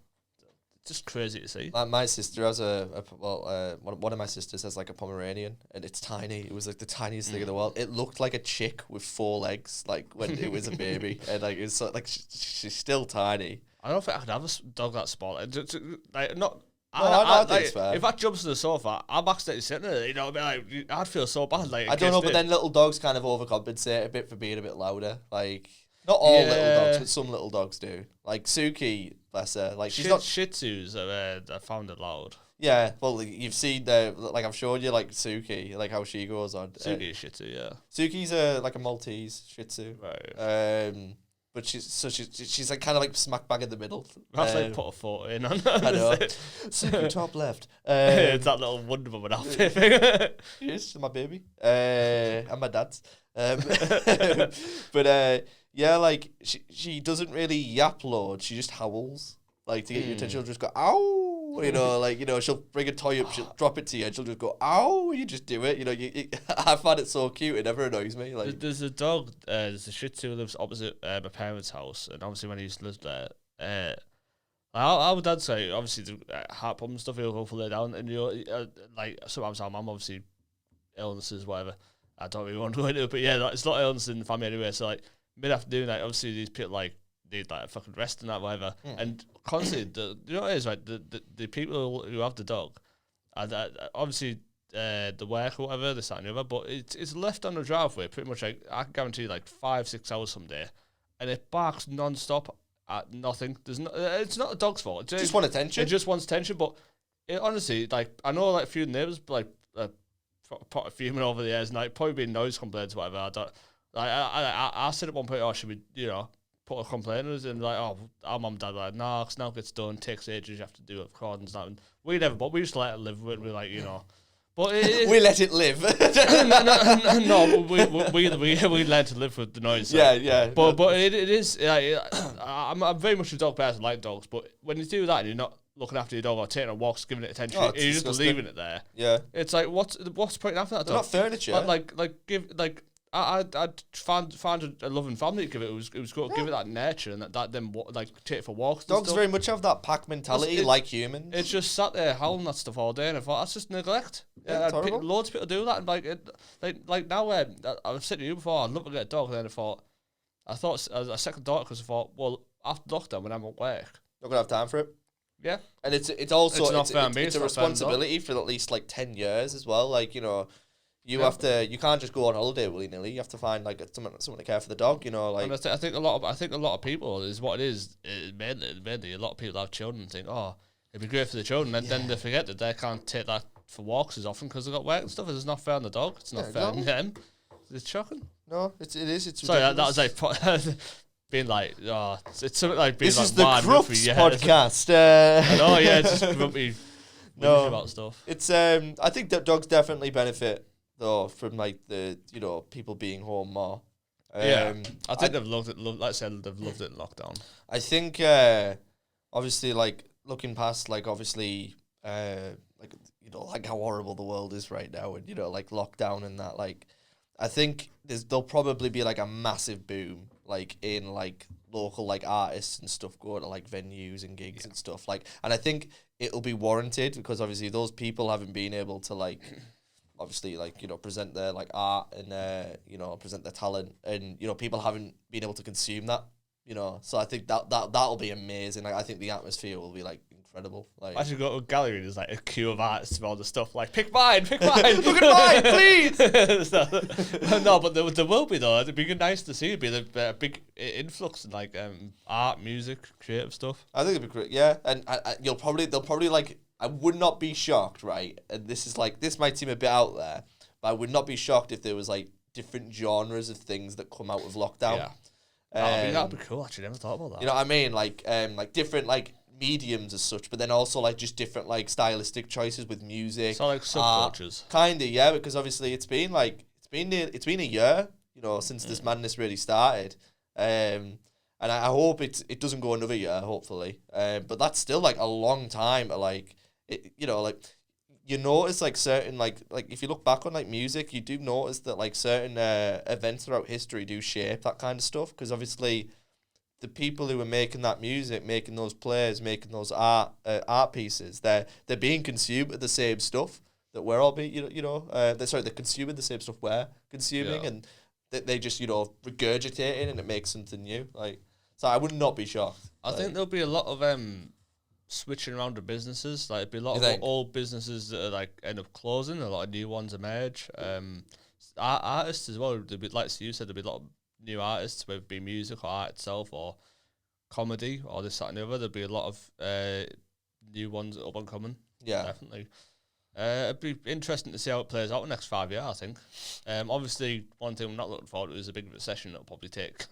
just crazy to see. My sister has one of my sisters has like a Pomeranian, and it's tiny. It was like the tiniest thing in the world. It looked like a chick with 4 legs, like when it was a baby, and like it's so, like she's still tiny. I don't think I could have a dog that small. Like not. I think it's fair. If that jumps to the sofa, I'm accidentally sitting there. You know, like I'd feel so bad. Like I don't know, but then little dogs kind of overcompensate a bit for being a bit louder. Like not all little dogs, but some little dogs do. Like Suki, bless her. Like she's not Shih Tzus. I found it loud. Yeah, well, you've seen like I've showed you like Suki, like how she goes on. Suki is Shih Tzu, yeah. Suki's like a Maltese Shih Tzu. Right. But she's like kind of like smack bang in the middle. That's like put a photo in on. I know. Suki top left. It's that little Wonder Woman outfit thing. She's my baby. And my dad's. But yeah, like she doesn't really yap loud. She just howls. Like to get your attention. She'll just go ow. You know, like, you know, she'll bring a toy up, she'll drop it to you, and she'll just go ow. You just do it. You know, I find it so cute. It never annoys me. Like there's a dog. There's a Shih Tzu who lives opposite my parents' house, and obviously when he used to live there, I would dad say obviously the heart pump and stuff. He'll go for lay down, and you know, like sometimes our mum obviously illnesses whatever. I don't really want to go into it, but yeah, like, it's a lot of illness in the family anyway. So like mid afternoon, like obviously these people like need like a fucking rest and that whatever, and constantly you know what it is, right? The people who have the dog, and obviously the work or whatever, this that and the other, but it's left on the driveway pretty much. Like I can guarantee like 5-6 hours someday, and it barks non-stop at nothing. There's no, it's not the dog's fault. Just want attention. It just wants attention, but it, honestly, like I know like a few neighbours like put a fuming over the years, and like probably been noise complaints or whatever. I don't. Like I said at one point, oh, should we put a complaint in, and like, oh, our mum and dad were like, nah, 'cause now it gets done, takes ages, you have to do it, recordings, that, and we never, but we used to let it live with it. We're like, but we let it live. no, we learned to live with the noise. Yeah. But it is. Like, I'm very much a dog person, like dogs. But when you do that, and you're not looking after your dog or taking a walk, giving it attention, you're just leaving it there. Yeah, it's like what's the point after that? They're not furniture. I'd find a loving family to give it. It was good. Give it that nurture and that then like take it for walks. Dogs very much have that pack mentality, like humans. It's just sat there howling that stuff all day, and I thought that's just neglect. Yeah, loads of people do that, and like now I was saying to you before, I'd love to get a dog, and then I thought a second daughter, because I thought, well, after lockdown when I'm at work, not gonna have time for it. Yeah, and it's also it's a responsibility for at least like 10 years as well. Like you have to. You can't just go on holiday willy nilly. You have to find like someone to care for the dog. Like. And I think a lot of people is what it is. Mainly a lot of people have children and think, oh, it'd be great for the children, and then they forget that they can't take that for walks as often because they've got work and stuff. It's not fair on the dog. It's not fair on them. It's shocking. No, it is. It's sorry. That was like being like, oh, it's something like being this like. This is the Crufts podcast. I know, yeah, it's just grumpy. No, about stuff. It's I think that dogs definitely benefit though from like the people being home more. I think they've loved it. Like I said, they've loved it in lockdown. I think obviously like looking past like obviously like how horrible the world is right now, and like lockdown and that, like I think there'll probably be like a massive boom like in like local like artists and stuff going to like venues and gigs and stuff, like, and I think it'll be warranted because obviously those people haven't been able to like obviously like present their like art and present their talent, and people haven't been able to consume that, so I think that'll be amazing. Like I think the atmosphere will be like incredible. Like I should go to a gallery and there's like a queue of artists of all the stuff, like pick mine look at mine please. No, but there will be though. It'd be nice to see. It'd be a big influx in like art, music, creative stuff. I think it'd be great, yeah. And they'll probably like, I would not be shocked, right? And this might seem a bit out there, but I would not be shocked if there was like different genres of things that come out of lockdown. Yeah, that'd be cool. Actually, never thought about that. You know what I mean? Like different like mediums as such, but then also like just different like stylistic choices with music. So like subcultures. Kinda, yeah, because obviously it's been a year, since this madness really started. And I hope it doesn't go another year, hopefully. But that's still like a long time to like like you notice like certain like if you look back on like music, you do notice that like certain events throughout history do shape that kind of stuff, because obviously the people who are making that music, making those plays, making those art pieces, they're being consumed with the same stuff that we're all being, they're consuming the same stuff we're consuming, and they just regurgitate it and it makes something new. Like, so I would not be shocked. I think there'll be a lot of switching around the businesses. Like, it'd be a lot of old businesses that are like end up closing. A lot of new ones emerge. Artists as well. There'd be, like you said, there'd be a lot of new artists, whether it be music or art itself or comedy or this, that and the other. There'll be a lot of new ones up and coming. Yeah, definitely. It'd be interesting to see how it plays out in the next 5 years, I think. Obviously, one thing I'm not looking forward to is a big recession that'll probably take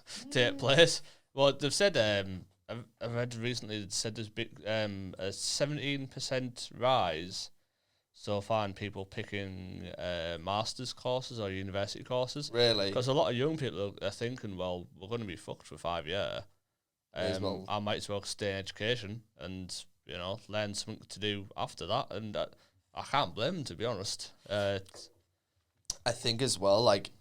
place. Well, they've said, I've read recently, it said there's big, a 17% rise so far in people picking master's courses or university courses. Really? Because a lot of young people are thinking, well, we're going to be fucked for 5 years. I might as well stay in education and, learn something to do after that. And I can't blame them, to be honest. I think as well, like,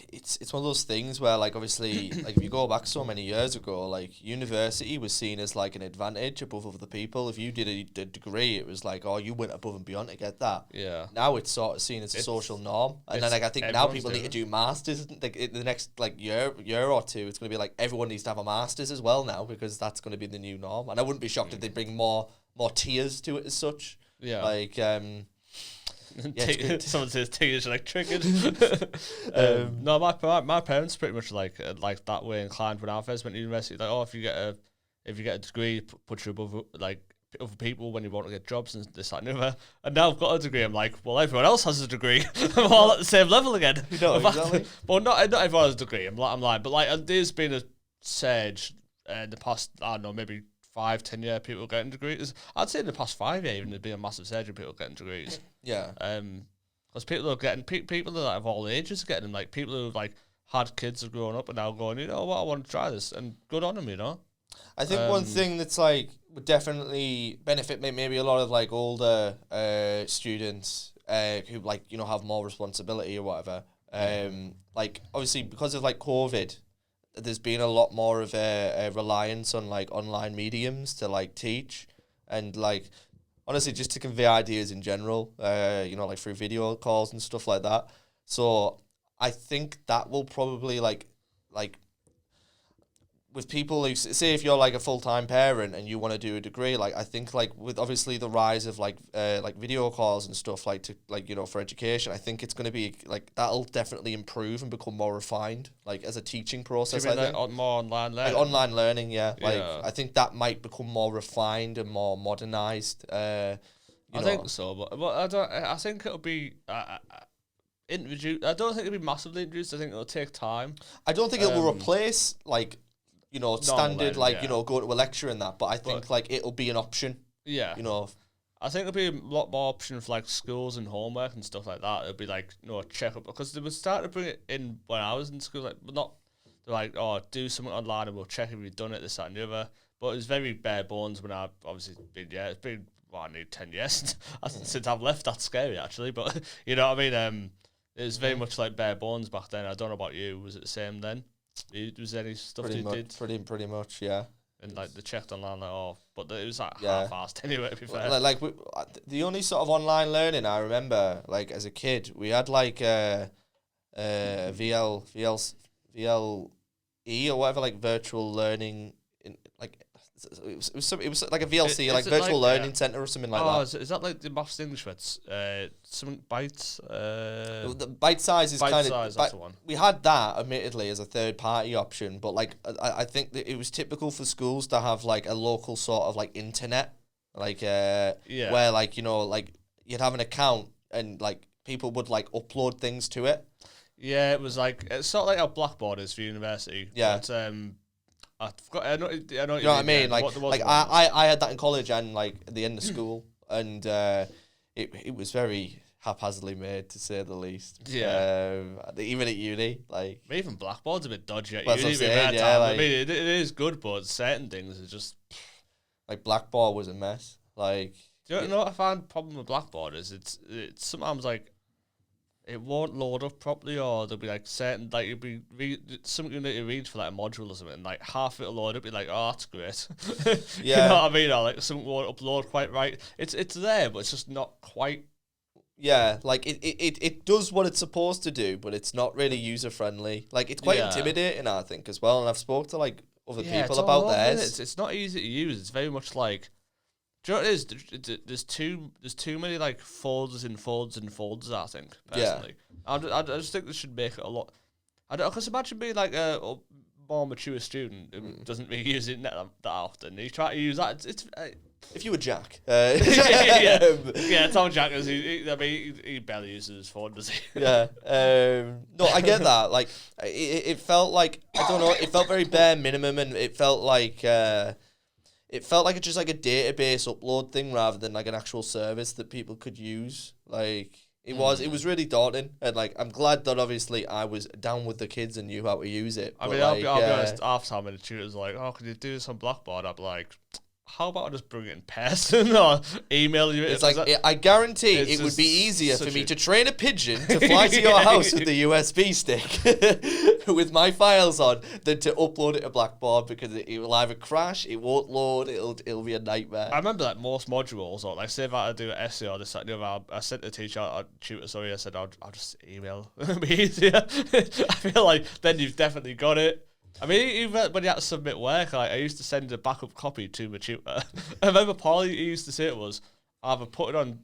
it's one of those things where, like, obviously, like, if you go back so many years ago, like, university was seen as like an advantage above other people. If you did a degree, it was like, oh, you went above and beyond to get that. Yeah. Now it's sort of seen as a social norm, and then, like, I think now everyone's people need to doing do masters. Like, in the next, like, year or two, it's going to be like everyone needs to have a masters as well now, because that's going to be the new norm. And I wouldn't be shocked if they bring more tiers to it as such. Yeah. Like, Someone says teenage like triggered. No, my parents pretty much like that way inclined when I first went to university. Like, oh, if you get a degree, put you above like other people when you want to get jobs and this, that, and the other. And now I've got a degree. I'm like, well, everyone else has a degree. I'm all at the same level again. You know, exactly. But not everyone has a degree. I'm lying. But like, there's been a surge in the past, I don't know, maybe 5-10 years, people getting degrees. I'd say in the past 5 years, even there's been a massive surge in people getting degrees. Yeah. Because people are getting people that of all ages are getting them. Like people who've like had kids have grown up and now going, you know what, I want to try this, and good on them, you know. I think one thing that's like would definitely benefit maybe a lot of like older students who, like, you know, have more responsibility or whatever. Like, obviously because of like COVID, there's been a lot more of a reliance on like online mediums to like teach, and like honestly just to convey ideas in general, you know, like through video calls and stuff like that. So I think that will probably like with people who say, if you're like a full-time parent and you want to do a degree, like I think like with obviously the rise of like video calls and stuff, like to like, you know, for education, I think it's going to be like that'll definitely improve and become more refined like as a teaching process. I think more online learning. Like online learning, yeah. Like I think that might become more refined and more modernized. I think so, but I think it'll be introduced. I don't think it'll be massively introduced. I think it'll take time. I don't think it will replace like, you know, standard learning, like, you know, go to a lecture and that, but I think like it'll be an option. Yeah. You know, I think there'll be a lot more option for like schools and homework and stuff like that. It'll be like, you know, check up, because they were starting to bring it in when I was in school, like, but not, they're like, oh, do something online and we'll check if you've done it, this, that, and the other. But it was very bare bones when I've obviously been, it's been, well, I need 10 years since I've left. That's scary actually, but you know what I mean? It was very much like bare bones back then. I don't know about you. Was it the same then? Was there any stuff you did? Pretty much, yeah. And like they checked online, like, oh, but it was like half-assed anyway. To be fair, the only sort of online learning I remember, like as a kid, we had like VLE or whatever, like virtual learning, it was like a VLC, like virtual learning center or something like that. Is that like the Maths English bits? Something Bytes. The Bite Size is kind of. That's the one. We had that, admittedly, as a third party option, but like I think that it was typical for schools to have like a local sort of like internet, like where like, you know, like you'd have an account and like people would like upload things to it. Yeah, it was like, it's sort of like how Blackboard is for university. Yeah. But, I forgot. I know. You know what I mean? Like I had that in college and like at the end of school, and it was very haphazardly made, to say the least. Yeah. Even at uni, like even Blackboard's a bit dodgy at uni. I mean, it is good, but certain things are just like Blackboard was a mess. Like, do you know what I find the problem with Blackboard is? It's sometimes like, it won't load up properly, or there'll be like certain, like you'll be something you need to read for like a module or something, and like half it'll load up, be like, oh, that's great. Yeah. You know what I mean? Or like something won't upload quite right. It's there, but it's just not quite. Yeah, like it does what it's supposed to do, but it's not really user friendly. Like it's quite intimidating, I think, as well. And I've spoke to like other people about theirs. It's not easy to use. It's very much like, do you know what it is? There's too many like folders and folders and folders, I think, personally. Yeah. I just think they should make it a lot. I don't, because imagine being like a more mature student who doesn't really use the internet that often. You try to use that. It's if you were Jack. Tom Jack, he barely uses his phone, does he? Yeah. No, I get that. Like, it felt like, I don't know, it felt very bare minimum, and it felt like it's just like a database upload thing rather than like an actual service that people could use. Like, it was really daunting, and like I'm glad that obviously I was down with the kids and knew how to use it. I mean, I'll be honest. Half time, when the tutors were like, "Oh, can you do this on Blackboard?" I'd be like, how about I just bring it in person or email you? It's like, I guarantee it would be easier for me to train a pigeon to fly to your house with the USB stick with my files on than to upload it to Blackboard, because it will either crash, it won't load, it'll be a nightmare. I remember that most modules, or like say if I had to do an essay or this, that, and the other, I sent the teacher, tutor, sorry, I said I'll just email. It'll be easier. I feel like then you've definitely got it. I mean, even when you had to submit work, like I used to send a backup copy to my tutor. I remember Paul, he used to say it was either put it on,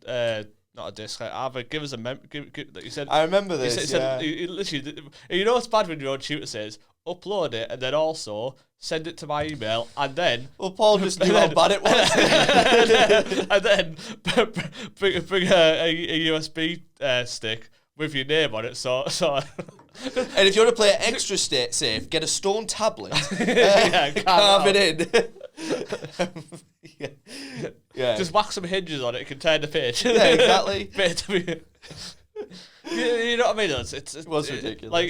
not a disc, like either give us a like you said. I remember this. He literally, you know what's bad when your own tutor says, upload it and then also send it to my email and then. Well, Paul just knew how bad it was. and then bring a USB stick with your name on it. So. And if you want to play it extra safe, get a stone tablet, carve it in. yeah. Just whack some hinges on it, it can turn the page. Yeah, exactly. You know what I mean? It was ridiculous. Like,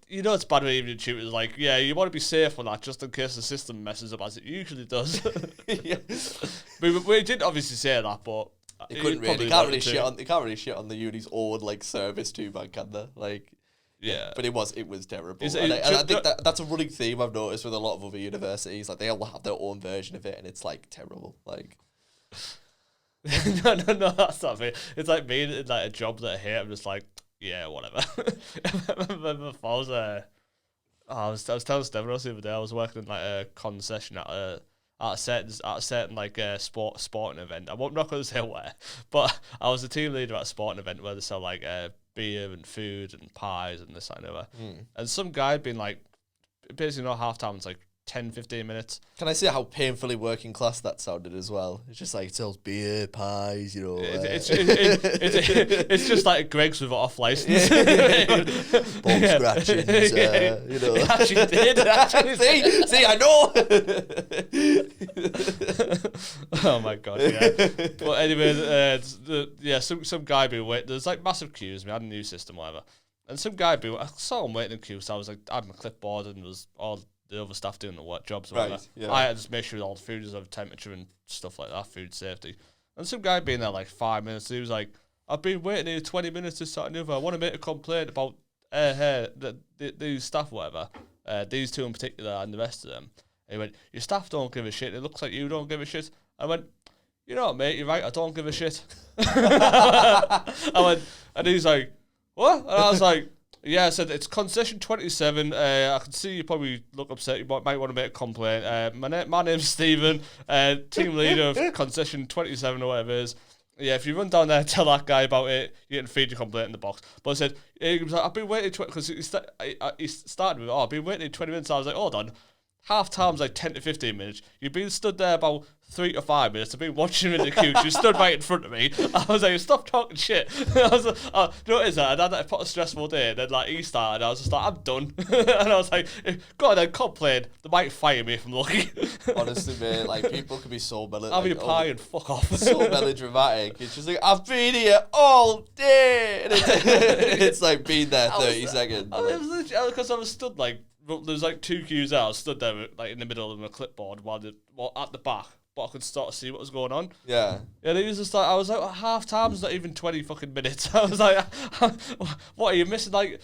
you know, it's bad when even tutors like, yeah, you want to be safe on that just in case the system messes up as it usually does. Yeah. We didn't obviously say that, but they couldn't really. They can't really shit on the uni's own like service too, man, can they? Like. Yeah, but it was terrible. And I think that's a running theme I've noticed with a lot of other universities. Like they all have their own version of it, and it's like terrible. Like, no, that's not me. It's like me in like a job that I hate. I'm just like, yeah, whatever. I remember I was telling Stefanos the other day. I was working in like a concession at a certain like sporting event. I'm not going to say where, but I was a team leader at a sporting event where they sell like beer and food and pies and this that, and the other. And some guy had been like, basically not half time, it's like 10-15 minutes. Can I say how painfully working class that sounded as well? It's just like it sells beer, pies, you know. It's just like Greg's with off license. Ball scratchings, you know. It actually did. See, I know. Oh my god, yeah. But anyway, some guy being waiting. There's like massive queues. We had a new system, whatever. And some guy I saw him waiting in queue, so I was like, I had my clipboard and there was all the other staff doing the work jobs or whatever. Right, yeah. I had to just make sure all the food is of temperature and stuff like that, food safety. And some guy being there like 5 minutes, he was like, I've been waiting here 20 minutes to start another. I want to make a complaint about these staff, whatever. These two in particular and the rest of them. And he went, your staff don't give a shit. It looks like you don't give a shit. I went, you know what, mate, you're right, I don't give a shit. I went, and he's like, what? And I was like, yeah, I said, it's concession 27. I can see you probably look upset. You might want to make a complaint. My name's Stephen, team leader of concession 27 or whatever it is. Yeah, if you run down there and tell that guy about it, you can feed your complaint in the box. But I said, he was like, I've been waiting, because he started with, I've been waiting 20 minutes. I was like, hold on. Half time's like 10 to 15 minutes. You've been stood there about 3 to 5 minutes. I've been watching him in the queue. You stood right in front of me. I was like, stop talking shit. I was like, you know what it is that? I'd had like, a stressful day. And then like he started. I was just like, I'm done. And I was like, go on then, complain. They might fire me if I'm lucky. Honestly, mate, like people can be so I'll be a pie and fuck off. So melodramatic. It's just like, I've been here all day. And it's like being there 30 seconds. Because I was stood like, there's like 2 queues out. I stood there like in the middle of my clipboard while at the back, but I could start to see what was going on. Yeah. And it was just like, I was like, half time's not even 20 fucking minutes. I was like, what are you missing? Like,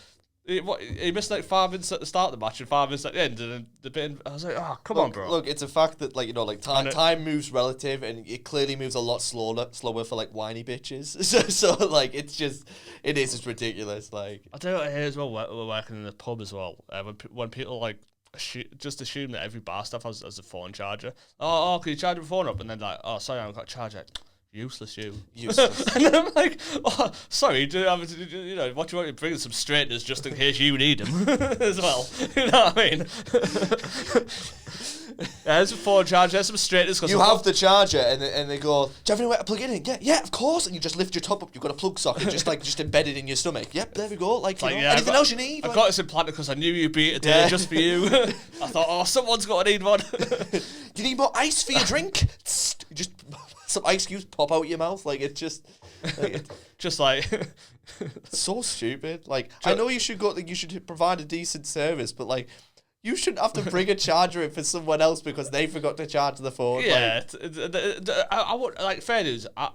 what, he missed like 5 minutes at the start of the match and 5 minutes at the end, and then the bit. I was like, oh, come on, bro. Look, it's a fact that like, you know, like time moves relative, and it clearly moves a lot slower for like whiny bitches. So like it's just ridiculous. Like, I tell you what, here as well, we're working in the pub as well. When people like just assume that every bar staff has a phone charger. Oh, can you charge your phone up? And then like, oh, sorry, I haven't got a charger. Useless, you. Useless. And I'm like, oh, sorry, what do you want to bring some straighteners just in case you need them as well? You know what I mean? There's a phone charger, there's some straighteners. You have the charger, and they go, do you have anywhere to plug it in? Yeah, of course. And you just lift your top up, you've got a plug socket just embedded in your stomach. Yep, there we go. Like, anything else you need? I got this implanted because I knew you'd be here today just for you. I thought, oh, someone's got to need one. Do you need more ice for your drink? Just some ice cubes pop out your mouth. Like, it's just... just like... so stupid. Like, I know you should provide a decent service, but like... You shouldn't have to bring a charger in for someone else because they forgot to charge the phone. Yeah, I would like fair news. I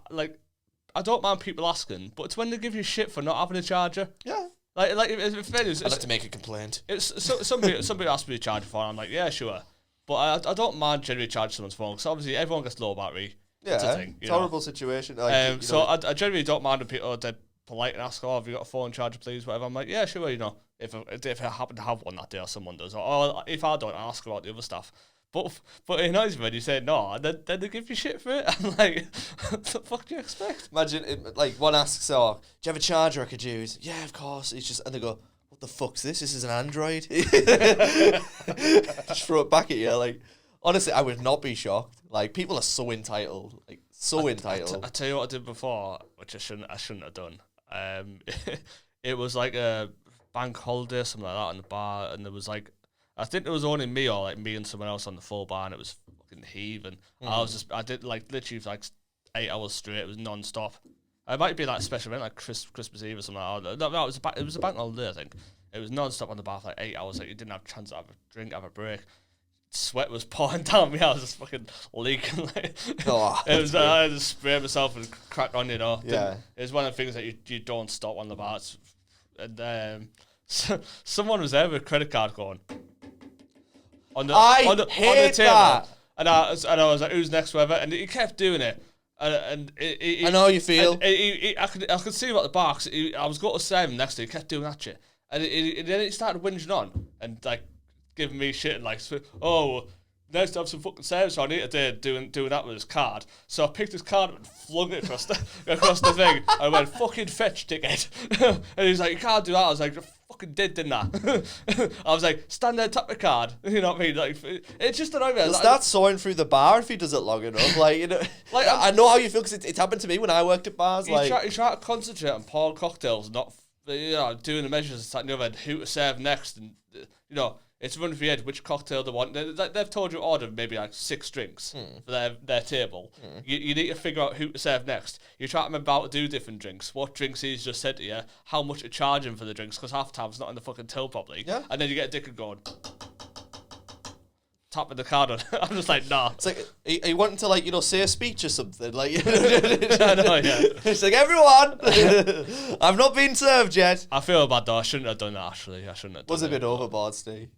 don't mind people asking, but it's when they give you shit for not having a charger. Yeah. Like if fair news, I'd like to make a complaint. It's somebody asked me to charge a phone. I'm like, yeah, sure, but I don't mind generally charging someone's phone because obviously everyone gets low battery. Yeah, it's a thing, it's a horrible situation. Like, so I generally don't mind when people are dead polite and ask, "Oh, have you got a phone charger, please?" Whatever. I'm like, yeah, sure, if I happen to have one that day or someone does, or if I don't, I ask about the other stuff. But it annoys me when you say no, and then they give you shit for it. I'm like, what the fuck do you expect? Imagine, like, one asks, "Oh, do you have a charger I could use?" Yeah, of course. It's just, and they go, "What the fuck's this? This is an Android." Just throw it back at you. Like, honestly, I would not be shocked. Like, people are so entitled. Like, so entitled. I tell you what I did before, which I shouldn't have done. It was like a bank holiday or something like that in the bar, and there was like, I think it was only me or like me and someone else on the full bar, and it was fucking heaving. I did like literally for like 8 hours straight. It was non-stop. It might be like a special event like Christmas Eve or something like that. No, it was a bank holiday, I think. It was non-stop on the bar for like 8 hours. Like you didn't have a chance to have a drink, have a break. Sweat was pouring down me. I was just fucking leaking. Like, it was. I just sprayed myself and cracked on. Yeah. It was one of the things that you don't stop on the bar. And someone was there with a credit card going on the table, that. and I was like, "Who's next?" Whatever, and he kept doing it. And I know how you feel. I could see him at the bar. I was going to say him next to him. He kept doing that shit, and then he started whinging on and like giving me shit and like, oh, nice to have some fucking service. So I need to doing that with his card. So I picked his card up and flung it across the thing. I went, fucking fetch, dickhead. And he's like, you can't do that. I was like, I fucking didn't I? I was like, stand there, tap the card. You know what I mean? Like, it's just annoying me. He'll start sawing through the bar if he does it long enough. Like, you know, like I know how you feel because it's happened to me when I worked at bars. You try to concentrate on pouring cocktails, not doing the measures and the other, and who to serve next, and it's running for your head which cocktail they want. They've told you to order maybe like 6 drinks for their table. You need to figure out who to serve next. You try to remember how to do different drinks, what drinks he's just said to you, how much to charge him for the drinks, because half the time it's not in the fucking till properly. Yeah. And then you get a dickhead going, tapping the card on. I'm just like, nah. It's like, are you wanting to, like, say a speech or something? Like, I know, yeah. It's like, everyone, I've not been served yet. I feel bad though. I shouldn't have done that, actually. I shouldn't have done Was a bit overboard, Steve.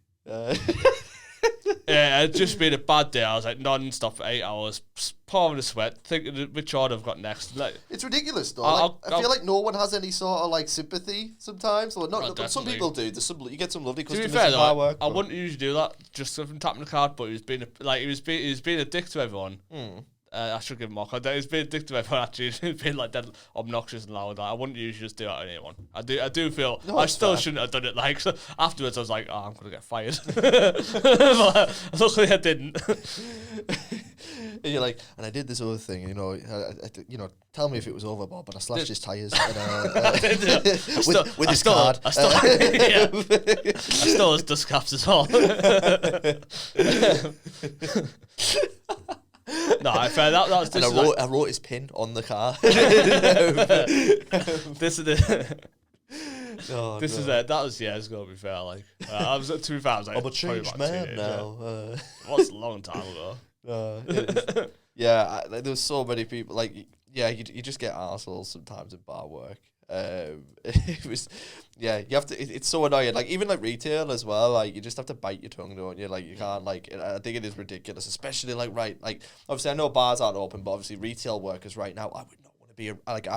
Yeah, it'd just been a bad day. I was like non-stop for 8 hours, pouring the sweat, thinking which order I've got next. Like, it's ridiculous though. I feel like no one has any sort of like sympathy sometimes. Well, but some people do. You get some lovely customers. To be fair, though, work, I wouldn't usually do that just from tapping the card. But he was being a dick to everyone. I should give him more credit. He's been a dick to everyone. Actually, he's been like dead obnoxious and loud. Like, I wouldn't usually just do that to anyone. I do feel I still shouldn't have done it. Like, so afterwards, I was like, oh, I'm gonna get fired. But luckily, I didn't. And you're like, and I did this other thing. Tell me if it was overboard, but I slashed his tires with his card. I stole his dust caps as well. No, I found that was. And I wrote his pin on the car. This is it. That was years ago. To be fair, like I was 2000. I was like, I'm a changed man now. What's a long time ago? There was so many people. Like, you just get arseholes sometimes in bar work. It was, you have to. It's so annoying. Like, even like retail as well. Like, you just have to bite your tongue, don't you? Like, you can't. Like, I think it is ridiculous, especially like obviously, I know bars aren't open, but obviously, retail workers right now, I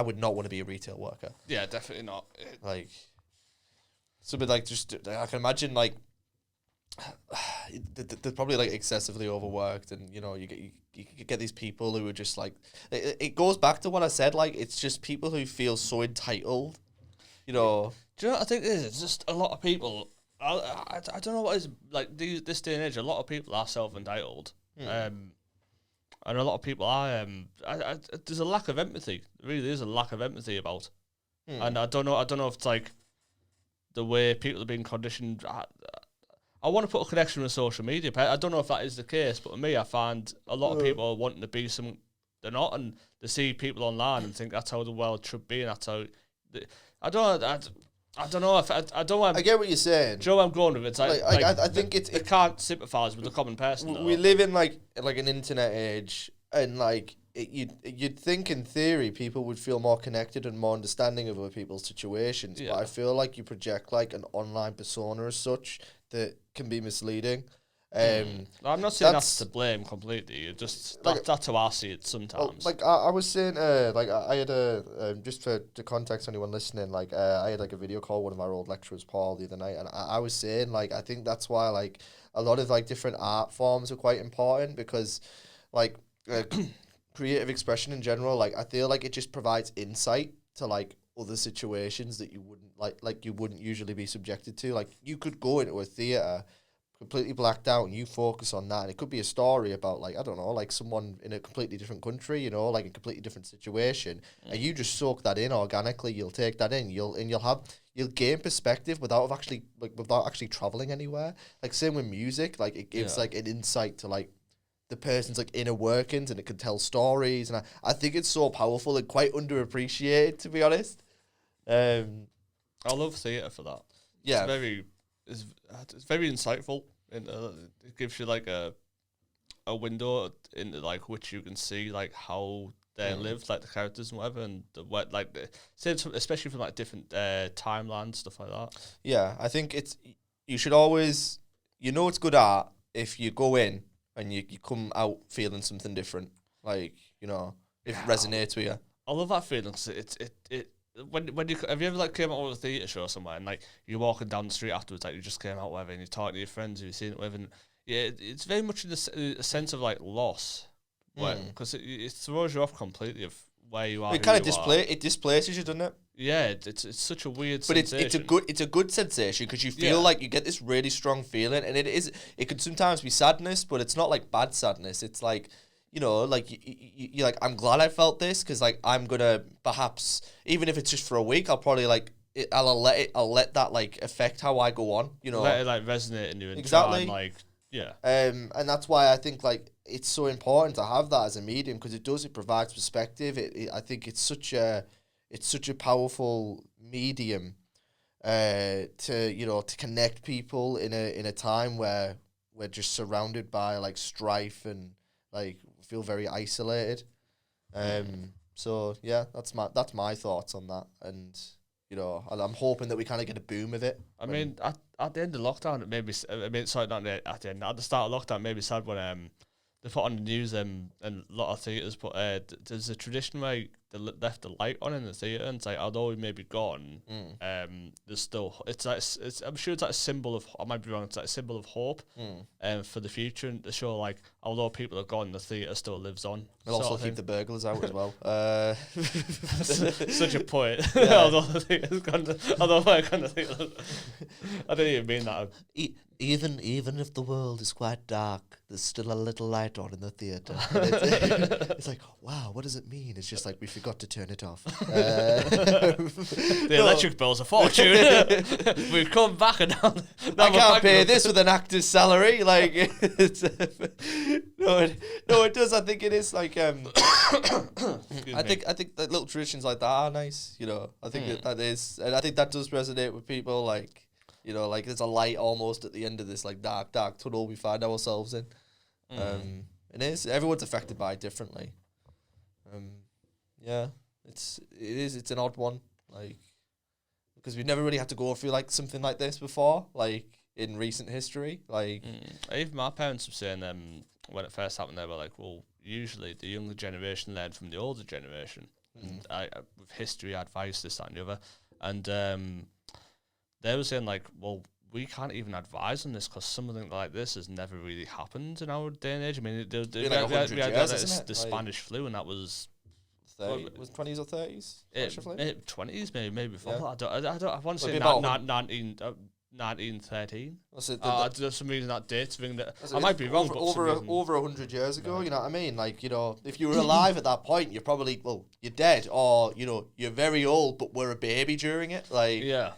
would not want to be a retail worker. Yeah, definitely not. Like, something like I can imagine like. They're probably like excessively overworked, and you get these people who are just like it goes back to what I said. Like, it's just people who feel so entitled. Do you know what I think it is? It's just a lot of people. I don't know what is like this day and age. A lot of people are self-entitled, and a lot of people are. There's a lack of empathy. There really is a lack of empathy about, and I don't know if it's like the way people are being conditioned. I want to put a connection with social media. But I don't know if that is the case, but to me, I find a lot of people wanting to be something they're not, and they see people online and think that's how the world should be, and that's how. I don't know. I don't know if I don't want. I get what you're saying. Joe, I'm going with it. It's I think it can't sympathise with the common person. We live in like an internet age, and like you'd think in theory people would feel more connected and more understanding of other people's situations. Yeah. But I feel like you project like an online persona as such that can be misleading. I'm not saying that's to blame completely. It just like, that's how I see it sometimes. Like I was saying, like I had just for the context anyone listening, like I had like a video call with one of our old lecturers, Paul, the other night, and I was saying like I think that's why like a lot of like different art forms are quite important because like creative expression in general, like I feel like it just provides insight to like other situations that you wouldn't like you wouldn't usually be subjected to. Like you could go into a theater completely blacked out and you focus on that, and it could be a story about like I don't know, like someone in a completely different country, you know, like a completely different situation, and you just soak that in organically. You'll take that in, you'll gain perspective without actually traveling anywhere. Like same with music, like it gives like an insight to like the person's like inner workings, and it can tell stories, and I think it's so powerful and quite underappreciated, to be honest. I love theatre for that. Yeah, it's very insightful, and it gives you like a window into like which you can see like how they live, like the characters and whatever, and especially from like different timelines, stuff like that. Yeah, I think you should always, it's good art if you go in and you come out feeling something different, like if it resonates with you. I love that feeling. Cause it when you have you ever like came out of a theatre show somewhere and like you're walking down the street afterwards, like you just came out whatever, and you're talking to your friends who you've seen it with, and it's very much in a sense of like loss, because it throws you off completely of where you are. It kind of displaces you, doesn't it? Yeah, it's such a weird but sensation. it's a good sensation because you feel like you get this really strong feeling, and it can sometimes be sadness, but it's not like bad sadness. It's like like you're like, I'm glad I felt this because like I'm gonna perhaps, even if it's just for a week, I'll probably like I'll let that like affect how I go on. Let it like resonate in you and exactly. Try and, like yeah. And that's why I think like it's so important to have that as a medium because it provides perspective. I think it's such a powerful medium to connect people in a time where we're just surrounded by like strife and like feel very isolated. So yeah, that's my thoughts on that, and I'm hoping that we kind of get a boom of it. I mean, at the end of lockdown, it made me. I mean, sorry, not at the end. At the start of lockdown, it made me sad when they put on the news and a lot of theatres put there's a tradition where they left the light on in the theatre, and it's like although we may be gone, there's still I'm sure it's like a symbol of, I might be wrong, it's like a symbol of hope for the future, and to show like although people are gone, the theatre still lives on. We'll also keep the burglars out as well. Such a point. Yeah. Although the theatre's gone, although we're gone to theatre, I didn't even mean that. Even if the world is quite dark, there's still a little light on in the theatre. It's like, wow, what does it mean? It's just like we forgot to turn it off. The electric bill's a fortune. We've come back and now I can't pay this with an actor's salary. Like, no, it does. I think it is like. I think that little traditions like that are nice. I think that is, and I think that does resonate with people. Like. Like there's a light almost at the end of this like dark tunnel we find ourselves in. It is. Everyone's affected by it differently. Yeah, it's an odd one, like because we've never really had to go through like something like this before, like in recent history. Like even my parents were saying when it first happened, they were like, well, usually the younger generation learned from the older generation, and with history, advice, this, that, and the other, and they were saying like, well, we can't even advise on this because something like this has never really happened in our day and age. I mean, we had the Spanish flu, and that was 20s or 30s. 20s maybe before. Yeah. I want to say 1913. For some reason that date's ringing. I might be wrong, but over 100 years ago. You know what I mean? Like if you were alive at that point, you're probably you're dead, or you're very old, but were a baby during it. Like yeah.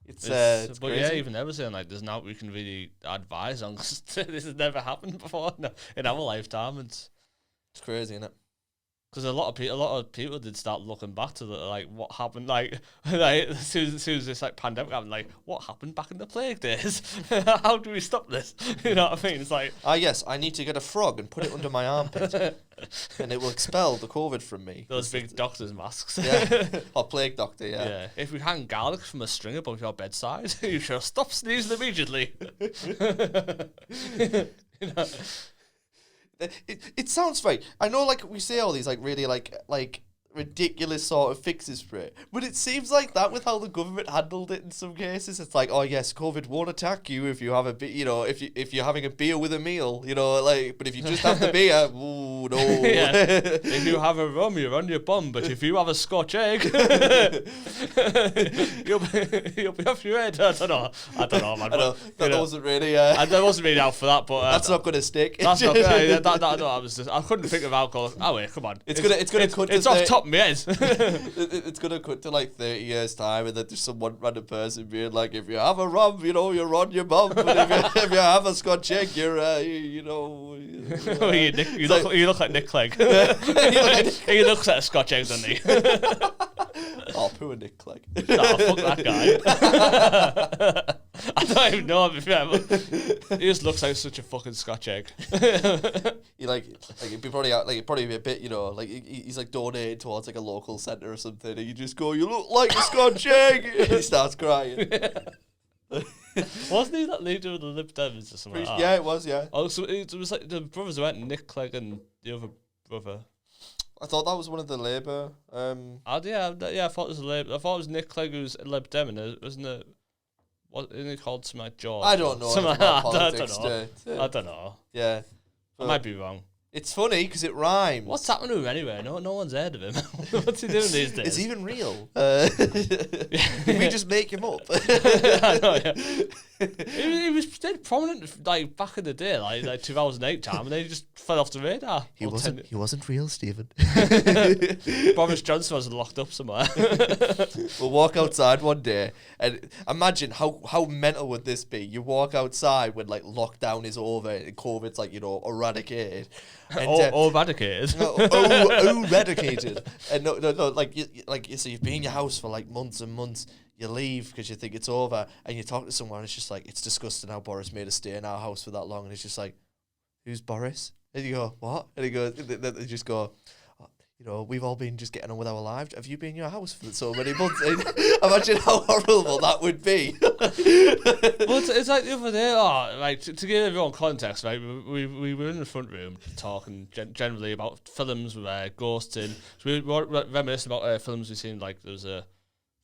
It's but crazy. Yeah, even they were saying like there's not we can really advise on because this has never happened before in our lifetime. It's crazy, isn't it? Because a lot of people did start looking back to like what happened, like as soon as this like pandemic happened, like what happened back in the plague days? How do we stop this? You know what I mean? It's like, yes, I need to get a frog and put it under my armpit, and it will expel the COVID from me. Those big doctor's masks. Yeah, or plague doctor. Yeah. Yeah. If we hang garlic from a string above your bedside, you shall stop sneezing immediately. You know? It sounds right. I know, like, we say all these, like, really, like ridiculous sort of fixes for it, but it seems like that with how the government handled it in some cases. It's like, oh yes, COVID won't attack you if you have a you know, if you're having a beer with a meal, you know, like, but if you just have the beer, ooh, no. Yeah. If you have a rum, you're on your bum, but if you have a Scotch egg, you'll be off your head. I don't know, man. I know, that wasn't really I wasn't really out for that, but that's not gonna stick. That's not. I couldn't think of alcohol. Oh wait, come on. It's gonna cut. It's off top of my head. It's gonna cut to like 30 years time, and then there's some one random person being like, if you have a rum, you know, you're on your bum, but if you have a Scotch egg, you're you know. You look like Nick Clegg. He looks like a Scotch egg, doesn't he? Oh, poor Nick Clegg. Nah, fuck that guy. I don't even know him, he just looks like such a fucking Scotch egg. He it'd be probably be a bit, you know, like he's like donated towards like a local centre or something, and you just go, you look like a Scotch egg, and he starts crying. Wasn't he that leader of the Lib Dems or something like that? Yeah, it was, yeah. Oh, so it was like the brothers went, Nick Clegg and the other brother. I thought that was one of the Labour. I thought it was Labour. I thought it was Nick Clegg who's Lib Dem, wasn't it? What isn't he called? Something like George. I don't know. Politics, I don't know. Yeah, I might be wrong. It's funny because it rhymes. What's happening to him anyway? No one's heard of him. What's he doing these days? Is he even real? Did we just make him up? I know, yeah. He was dead prominent like back in the day, like 2008 time, and then he just fell off the radar. He wasn't real, Stephen. Boris Johnson was locked up somewhere. We'll walk outside one day, and imagine how mental would this be? You walk outside when like lockdown is over and COVID's like, you know, eradicated. And, eradicated. Eradicated. And no, like so you've been in your house for like months and months. You leave because you think it's over, and you talk to someone, and it's just like, it's disgusting how Boris made us stay in our house for that long, and it's just like, who's Boris? And you go, what? And he goes, they just go, oh, you know, we've all been just getting on with our lives. Have you been in your house for so many months? Imagine how horrible that would be. Well, it's like the other day, like to give everyone context, right? We were in the front room talking generally about films with ghosts in. So we were reminiscing about films we've seen, like there was a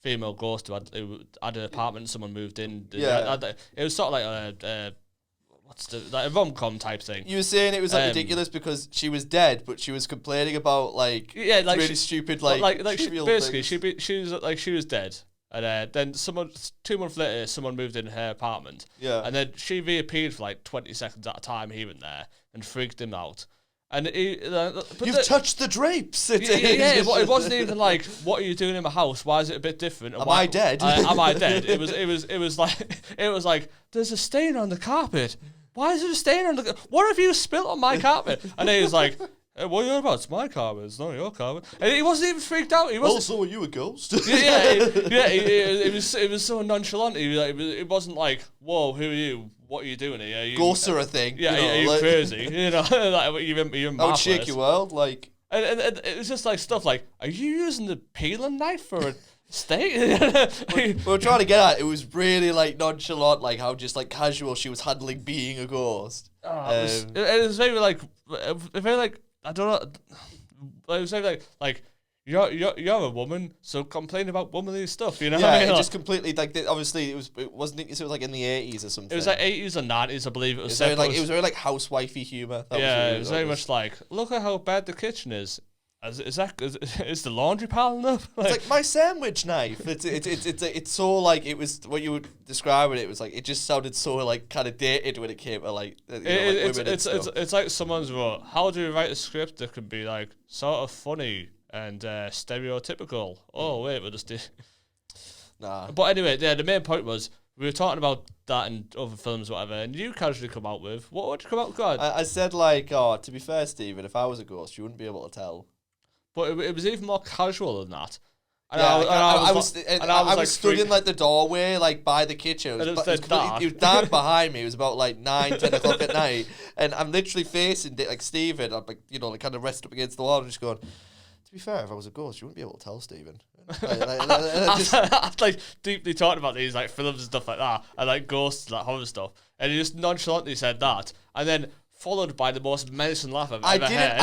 female ghost who had an apartment, someone moved in. Yeah. It was sort of like a rom-com type thing. You were saying it was like ridiculous because she was dead, but she was complaining about like really stupid basically she was dead, and then 2 months later someone moved in her apartment. Yeah, and then she reappeared for like 20 seconds at a time here and there and freaked him out. And you've touched the drapes. It wasn't even like, what are you doing in my house? Why is it a bit different? Am I dead? Am I dead? It was like there's a stain on the carpet. Why is there a stain on the? What have you spilt on my carpet? And then he was like, hey, what are you on about? It's my carpet. It's not your carpet. And he wasn't even freaked out. He wasn't. Also, are you a ghost? It was so nonchalant. It wasn't like, whoa, who are you? What are you doing here? Ghosts are a thing. Yeah, are you crazy? You know, like you're in my I would shake your world, like. And it was just like stuff like, are you using the peeling knife for a steak? we were trying to get at it was really like nonchalant, like how just like casual she was handling being a ghost. It was very like I don't know. It was very like. You're a woman, so complain about womanly stuff, you know? Yeah, what I mean? it just completely like obviously it was like in the 80s or something. It was like 80s or 90s, I believe. It was very like housewifey humor. It was very much like, look at how bad the kitchen is. Is the laundry pile enough? It's like my sandwich knife. It's so like it was what you would describe it. It was like it just sounded so like kind of dated when it came to like it's like someone's wrote, how do you write a script that could be like sort of funny and stereotypical? Oh wait, we'll just do. Nah. But anyway, yeah, the main point was we were talking about that and other films, whatever, and you casually come out with what would you come out with? God, I said like, oh, to be fair, Stephen, if I was a ghost, you wouldn't be able to tell. but it was even more casual than that. And Yeah, I I was stood in like the doorway, like by the kitchen. It was dark behind me. It was about like 9-10 o'clock at night, and I'm literally facing like Stephen. I'm like, like kind of rested up against the wall, and just going. To be fair, if I was a ghost, you wouldn't be able to tell Stephen. I like deeply talking about these like films and stuff like that, and like ghosts, like horror stuff, and he just nonchalantly said that, and then followed by the most menacing laugh I've ever heard.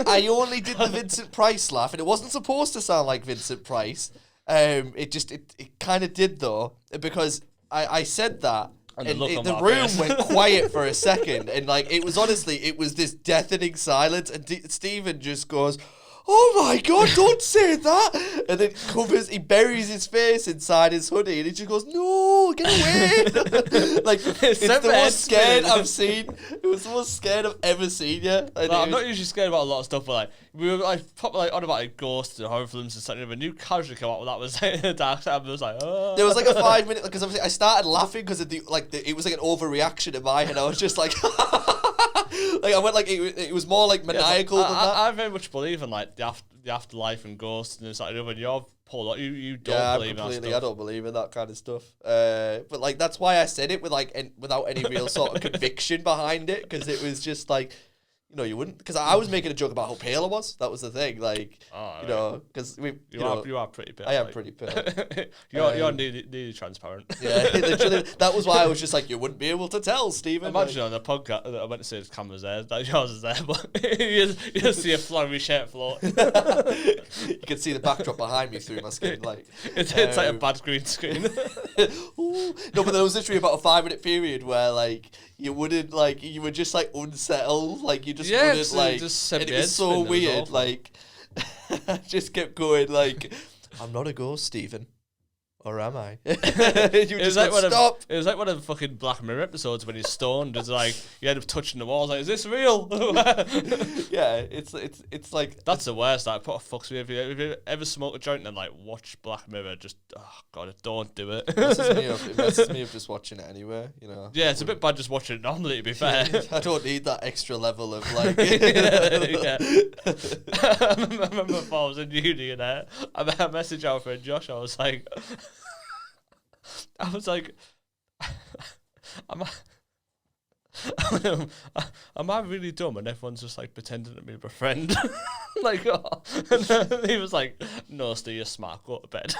I only did the Vincent Price laugh, and it wasn't supposed to sound like Vincent Price. It kind of did though, because I said that. And the room went quiet for a second, and like it was this deafening silence, and Stephen just goes, "Oh my God, don't say that!" And then he buries his face inside his hoodie, and he just goes, "No, get away!" Like it's the most scared I've seen. It was the most scared I've ever seen you. I'm not usually scared about a lot of stuff, but like we were like probably like on about like ghosts and horror films and something. But a new casually came out with that was like dark time. I was like, oh. There was like a 5 minute because obviously I started laughing because of it was like an overreaction in my head. I was just like. Like I went like it was more like maniacal than that. I very much believe in like the afterlife and ghosts and it's like when you're Paul, you don't believe in that stuff. I don't believe in that kind of stuff. But like that's why I said it with like without any real sort of conviction behind it, because it was just like. You wouldn't, because I was making a joke about how pale I was. That was the thing, like, because you are pretty pale. I am pretty pale. You're nearly transparent. Yeah, literally, that was why I was just like, you wouldn't be able to tell, Stephen. Imagine on the podcast, I went to say his camera's there, that yours is there, but you just see a flowery shirt float. You can see the backdrop behind me through my skin, like it's like a bad green screen. No, but there was literally about a 5 minute period where like. You wouldn't like. You were just like unsettled. Like you just wouldn't like. And it was so weird. Like, I just kept going. Like, I'm not a ghost, Stephen. Or am I? It was like one of the fucking Black Mirror episodes when he's stoned. It's like you end up touching the walls. Like, is this real? Yeah, it's like that's the worst. Like, what fucks me if you ever smoke a joint and then like watch Black Mirror. Just God, don't do it. It messes me up just watching it anyway. Yeah, it's a bit bad just watching it normally. To be fair, I don't need that extra level of like. Yeah. I remember if I was in uni and I messaged our friend Josh. I was like. Am I really dumb? And everyone's just like pretending to be my friend. Like, oh. And then he was like, "No, Steve, you're smart. Go to bed."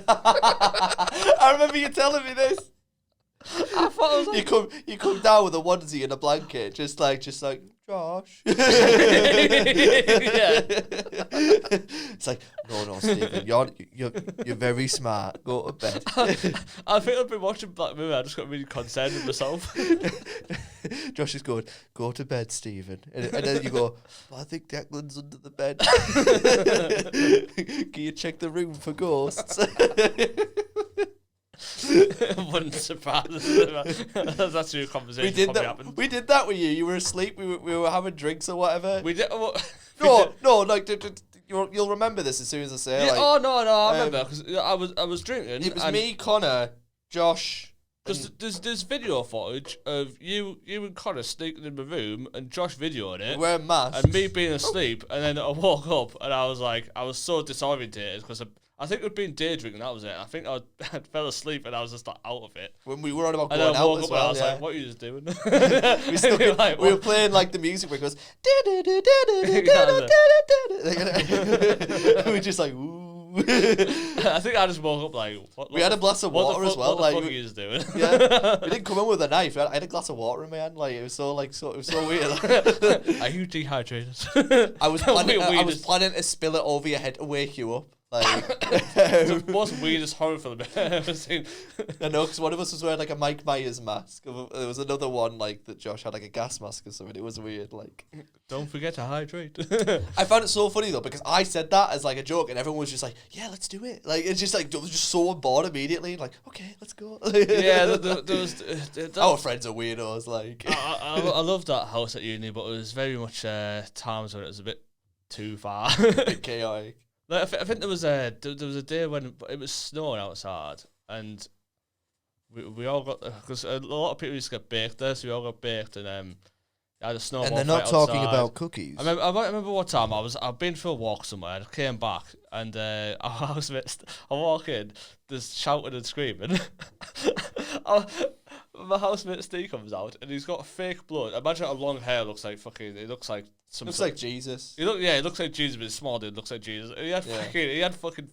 I remember you telling me this. I thought I was like, you come down with a onesie and a blanket, just like Josh. Yeah. It's like, no, Stephen, you're very smart. Go to bed. I think I've been watching Black Mirror. I just got really concerned with myself. Josh is going, "Go to bed, Stephen," and then you go, "I think Declan's under the bed." Can you check the room for ghosts? Wouldn't surprise us. That's your conversation. We did that with you. You were asleep. We were having drinks or whatever. We did. No. Like you'll remember this as soon as I say. Yeah, like, I remember because I was drinking. It was me, Connor, Josh. Because there's video footage of you and Connor sneaking in my room and Josh videoing it. Wearing masks. And me being asleep, and then I woke up and I was so disorientated because I think we'd been day drinking, that was it. I think I fell asleep and I was just like out of it. When we were on about going out as well, I was like, what are you just doing? we were playing like the music where it goes we were just like, ooh. I think I just woke up like, we had a glass of water as well. What the fuck are you just doing? Yeah, we didn't come in with a knife. I had a glass of water in my hand. Like it was so weird. Are you dehydrated? I was planning to spill it over your head to wake you up. Like, the most weirdest horror film I've ever seen. I know, because one of us was wearing like a Mike Myers mask. There was another one like that Josh had like a gas mask or something. It was weird. Like, don't forget to hydrate. I found it so funny though because I said that as like a joke, and everyone was just like, "Yeah, let's do it." Like it's just like I was just so on board immediately. Like, okay, let's go. Yeah, there was. Our friends are weirdos. Like, I love that house at uni, but it was very much times when it was a bit too far, a bit chaotic. Like, I think there was a day when it was snowing outside, and we all got, because a lot of people used to get baked there, so we all got baked, and I had a snowball And they're not fight talking outside. about cookies. I remember one time I've been for a walk somewhere and I came back and our housemate, I walk in, there's shouting and screaming. My housemate Steve comes out and he's got fake blood. Imagine how long hair looks like. Fucking, it looks like some. Looks like Jesus. It looks like Jesus, but it's small. Dude, looks like Jesus. And he had fucking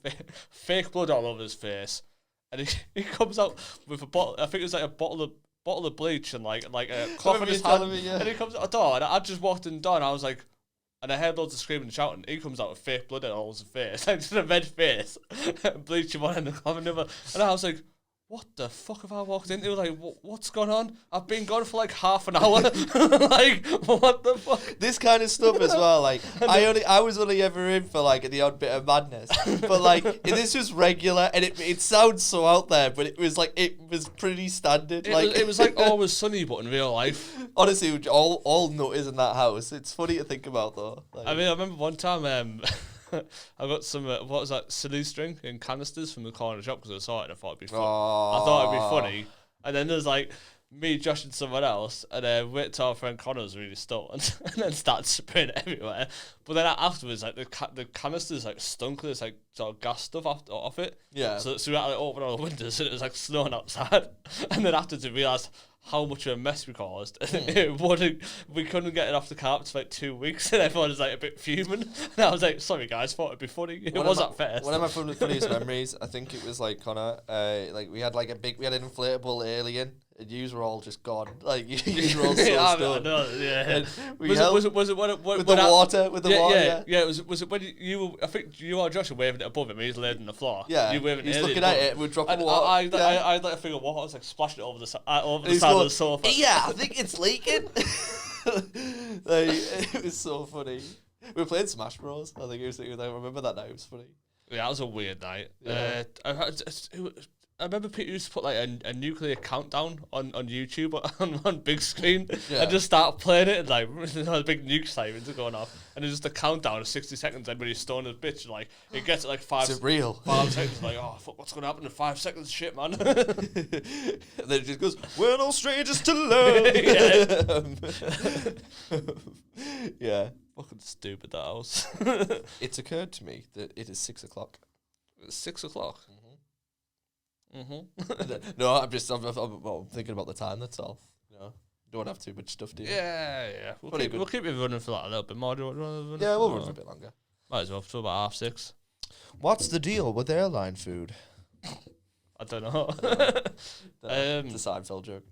fake blood all over his face, and he comes out with a bottle. I think it was like a bottle of bleach and like a cloth in his hand. And he comes out the door, and I just walked in the door, and I was like, and I heard loads of screaming and shouting. He comes out with fake blood all over his face, like just a red face, bleach in one and the cloth in the other. And I was like, what the fuck have I walked into? Like, what's going on? I've been gone for like half an hour. Like, what the fuck? This kind of stuff as well. Like, I was only ever in for like the odd bit of madness, but like this was regular, and it sounds so out there, but it was pretty standard. It was like Always Sunny, but in real life. Honestly, all nutters in that house. It's funny to think about though. Like, I mean, I remember one time I got some what was that, silly string in canisters from the corner shop because I saw it and I thought it'd be funny. I thought it'd be funny, and then there's like me, Josh, and someone else, and wait till our friend Connor was really stoned, and then started spraying it everywhere. But then afterwards, like the canisters like stunk. There's like sort of gas stuff off it. Yeah. So we had to like, open all the windows, and it was like snowing outside. And then afterwards, we realised how much of a mess we caused. We couldn't get it off the carpet for like 2 weeks, and everyone was like a bit fuming. And I was like, sorry guys, thought it'd be funny. It wasn't at first. One of my funniest memories, I think it was like Connor, like we had an inflatable alien, and yous were all just gone. Like yous were all so stoned. Yeah. Was it with the water? Yeah. Was it when I think you or Josh were waving it above him, and he's laid on the floor. Yeah. You waving he's it looking at it, we're dropping water. I had like a thing of water, I was like splashing it over the side of the sofa. Yeah, I think it's leaking. Like, it was so funny. We played Smash Bros. I remember that night. It was funny. Yeah, that was a weird night. Yeah. I remember people used to put like a nuclear countdown on YouTube on big screen and just start playing it and like a big nuke sirens are going off and it's just a countdown of 60 seconds. Everybody's stoned as bitch. Like it gets at like 5. Is it real? 5 seconds. Like, oh fuck, what's gonna happen in 5 seconds? Shit, man. And then it just goes, we're no strangers to love. Yeah. Fucking stupid that house. It's occurred to me that it is 6 o'clock. It's 6 o'clock. No, I'm thinking about the time. That's all. You know, don't have too much stuff, do you? Yeah. We'll keep it running for that a little bit more. Yeah, we'll run for a bit longer. Might as well. Till about 6:30. What's the deal with airline food? I don't know. It's a Seinfeld joke.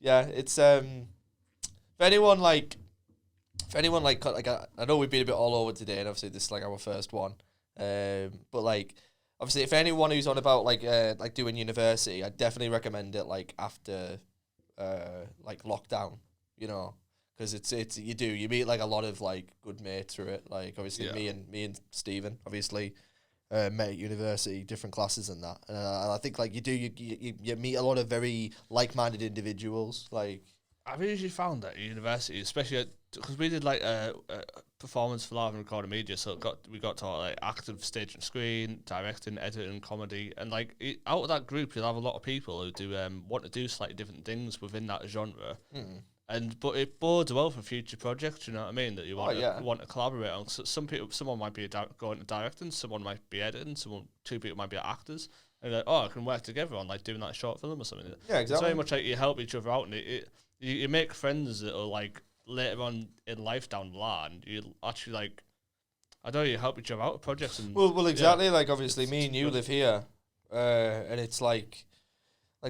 Yeah, it's if anyone like I know we've been a bit all over today, and obviously this is like our first one. But like. Obviously, if anyone who's on about like doing university, I definitely recommend it like after like lockdown, you know, because you meet like a lot of like good mates through it. Like obviously me and Stephen obviously met at university, different classes and that, and I think like you meet a lot of very like-minded individuals. Like I've usually found that at university, especially because we did like a performance for live and recorded media, so we got to like active stage and screen, directing, editing, comedy, and like out of that group, you'll have a lot of people who do want to do slightly different things within that genre, but it bodes well for future projects. You know what I mean? That you want to collaborate on. So someone might be going to directing, someone might be editing, two people might be actors, and like, I can work together on like doing that short film or something. Yeah, exactly. It's very much like you help each other out, and you make friends that are like. Later on in life down the line, you actually like, I don't know, you help each other out with projects. And well, exactly. Yeah. Like obviously, me and you live here, and it's like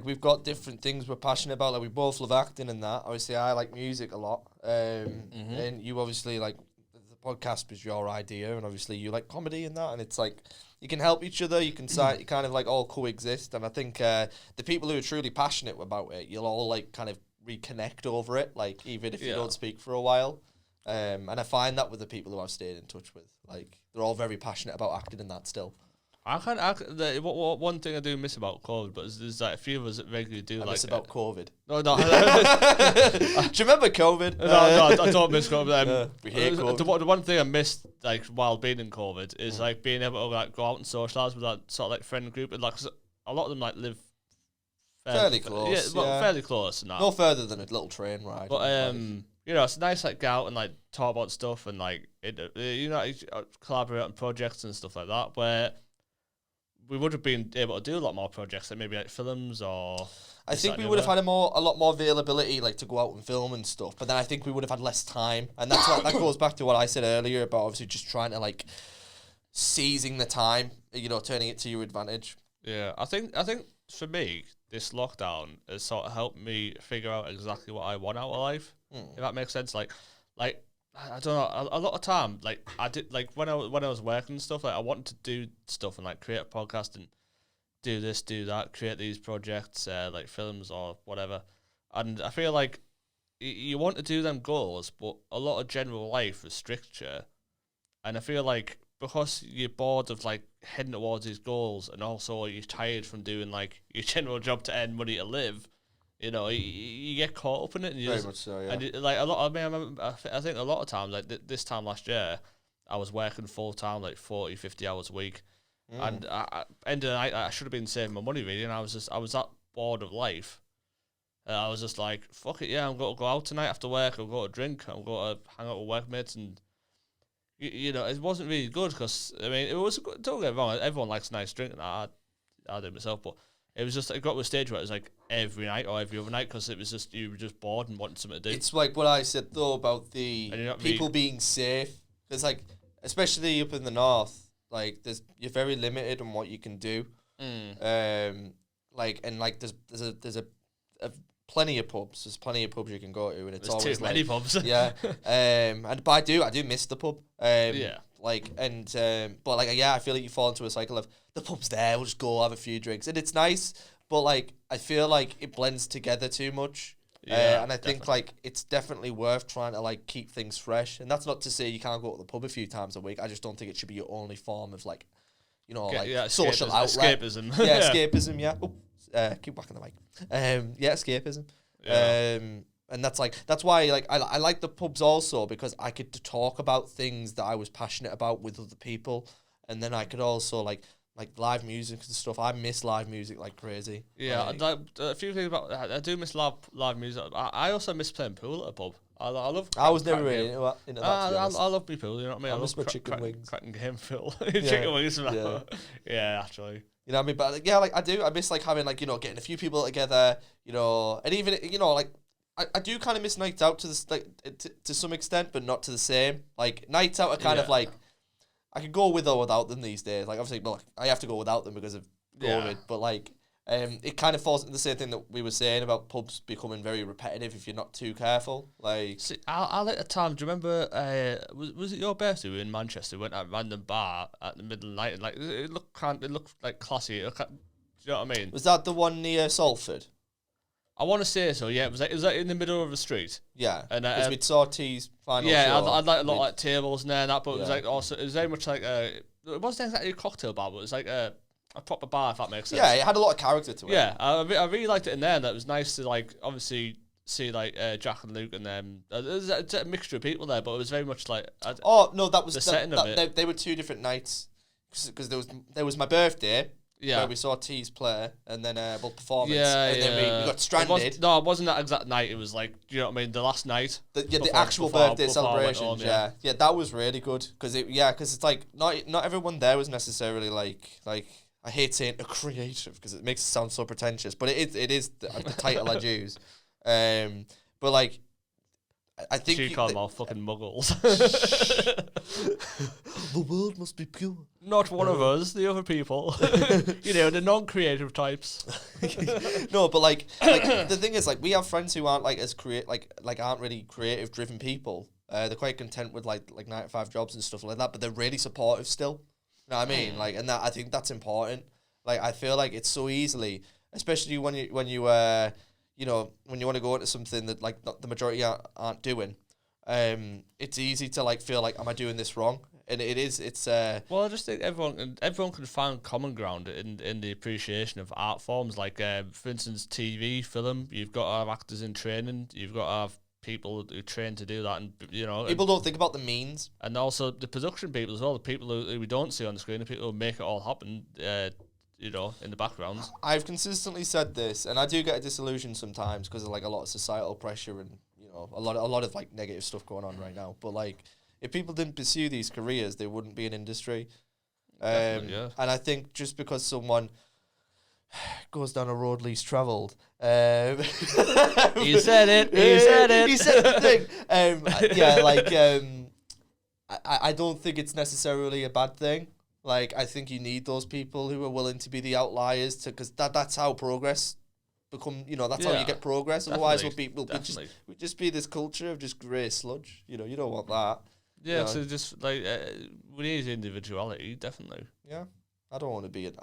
we've got different things we're passionate about. Like we both love acting and that. Obviously, I like music a lot, and you obviously like the podcast was your idea, and obviously you like comedy and that. And it's like you can help each other. You can you kind of like all coexist. And I think the people who are truly passionate about it, you'll all like kind of reconnect over it, like even if you don't speak for a while, and I find that with the people who I've stayed in touch with, like they're all very passionate about acting and that still. One thing I do miss about COVID, but there's like a few of us that regularly do miss about COVID. No. Do you remember COVID? No, I don't miss COVID. We hate COVID. The one thing I missed like while being in COVID is like being able to like go out and socialise with that sort of like friend group, and like 'cause a lot of them like live fairly close. Yeah, fairly close and that. No further than a little train ride. But you know, it's nice like go out and like talk about stuff and like collaborate on projects and stuff like that. Where we would have been able to do a lot more projects, like maybe like films or. I think we would have had a lot more availability, like to go out and film and stuff. But then I think we would have had less time, and that goes back to what I said earlier about obviously just trying to like seizing the time, turning it to your advantage. Yeah, I think for me, this lockdown has sort of helped me figure out exactly what I want out of life. If that makes sense, like I don't know. A lot of time, like I did, like when I was working and stuff, like I wanted to do stuff and like create a podcast and do this, do that, create these projects, like films or whatever. And I feel like you want to do them goals, but a lot of general life restricts you. And I feel like because you're bored of like heading towards these goals, and also you're tired from doing like your general job to earn money to live, you get caught up in it. And you Very much so, yeah. And like a lot. I mean, I remember. I think a lot of times, like this time last year, I was working full time, like 40, 50 hours a week. And end of the night, I should have been saving my money really, and I was that bored of life. I was just like, fuck it, yeah, I'm going to go out tonight after work. I'll go to drink. I'm going to hang out with workmates, and it wasn't really good because I mean, it was good. Don't get me wrong, everyone likes a nice drink, and I do myself, but it was just it got to a stage where it was like every night or every other night because it was just you were just bored and wanting something to do. It's like what I said though about the people being safe. There's like, especially up in the north. Like you're very limited on what you can do. There's plenty of pubs. There's plenty of pubs you can go to, and it's There's always too many pubs. Yeah. But I do miss the pub. Yeah. I feel like you fall into a cycle of the pub's there. We'll just go have a few drinks, and it's nice. But like I feel like it blends together too much. Yeah, and I think like it's definitely worth trying to like keep things fresh. And that's not to say you can't go to the pub a few times a week. I just don't think it should be your only form of like, social outlet. Escapism. Escapism. Yeah. Keep whacking the mic. Escapism. Yeah. And that's why like I like the pubs also because I could talk about things that I was passionate about with other people, and then I could also like live music and stuff. I miss live music like crazy. Yeah, a few things about I do miss live music. I also miss playing pool at a pub. I love. I was never really into that. I love my pool. You know what I mean? I miss my chicken wings. Cracking game pool. Chicken wings. Yeah, actually. You know what I mean? But like, yeah, like I do. I miss like having like getting a few people together. And even like I do kind of miss nights out to some extent, but not to the same. Like nights out are kind of like. I could go with or without them these days. Like obviously, I have to go without them because of COVID. But like, it kind of falls into the same thing that we were saying about pubs becoming very repetitive if you're not too careful. Like, see, I like the time. Do you remember? Was it your birthday? We were in Manchester. We went at a random bar at the middle of the night, and like it looked like classy. Do you know what I mean? Was that the one near Salford? I want to say so. Yeah, it was like in the middle of the street. Yeah, and because we'd saw T's final. Yeah, show. I'd like a lot of like tables and that, but it was like also it was very much like it wasn't exactly a cocktail bar, but it was like a proper bar, if that makes sense. Yeah, it had a lot of character to it. Yeah, I really liked it in there, and it was nice to like obviously see like Jack and Luke and them. There's a mixture of people there, but it was very much like. That was the setting of it. They were two different nights because there was my birthday. Yeah, where we saw T's play and then performance. Yeah, and then we got stranded. It wasn't that exact night. It was like, you know what I mean, the last night. The actual birthday celebrations. Yeah, that was really good because it's like not everyone there was necessarily like I hate saying a creative because it makes it sound so pretentious, but it is the title I use. But like. I think she called them all fucking muggles. The world must be pure. Not one of us, the other people. The non-creative types. No, but like the thing is, like we have friends who aren't like as aren't really creative driven people. They're quite content with like 9-to-5 jobs and stuff like that, but they're really supportive still. You know what I mean? Like, and that I think that's important. Like, I feel like it's so easily, especially when you when you want to go into something that like not the majority aren't doing, it's easy to like feel like, am I doing this wrong? And it's well, I just think everyone can find common ground in the appreciation of art forms. Like for instance, TV, film. You've got to have actors in training. You've got to have people who train to do that, and people don't think about the means, and also the production people as well. The people who we don't see on the screen, the people who make it all happen. In the background. I've consistently said this, and I do get a disillusion sometimes because of like a lot of societal pressure and know, a lot of like negative stuff going on right now. But like, if people didn't pursue these careers, they wouldn't be in industry. Yeah. And I think just because someone goes down a road least travelled, You said it. You said it. He said the thing. I don't think it's necessarily a bad thing. Like, I think you need those people who are willing to be the outliers, because that's how progress become. You know, that's how you get progress. Otherwise, we'll just be this culture of just grey sludge. You know, you don't want that. Yeah, you know? so just like we need individuality, definitely. Yeah, I don't want to be an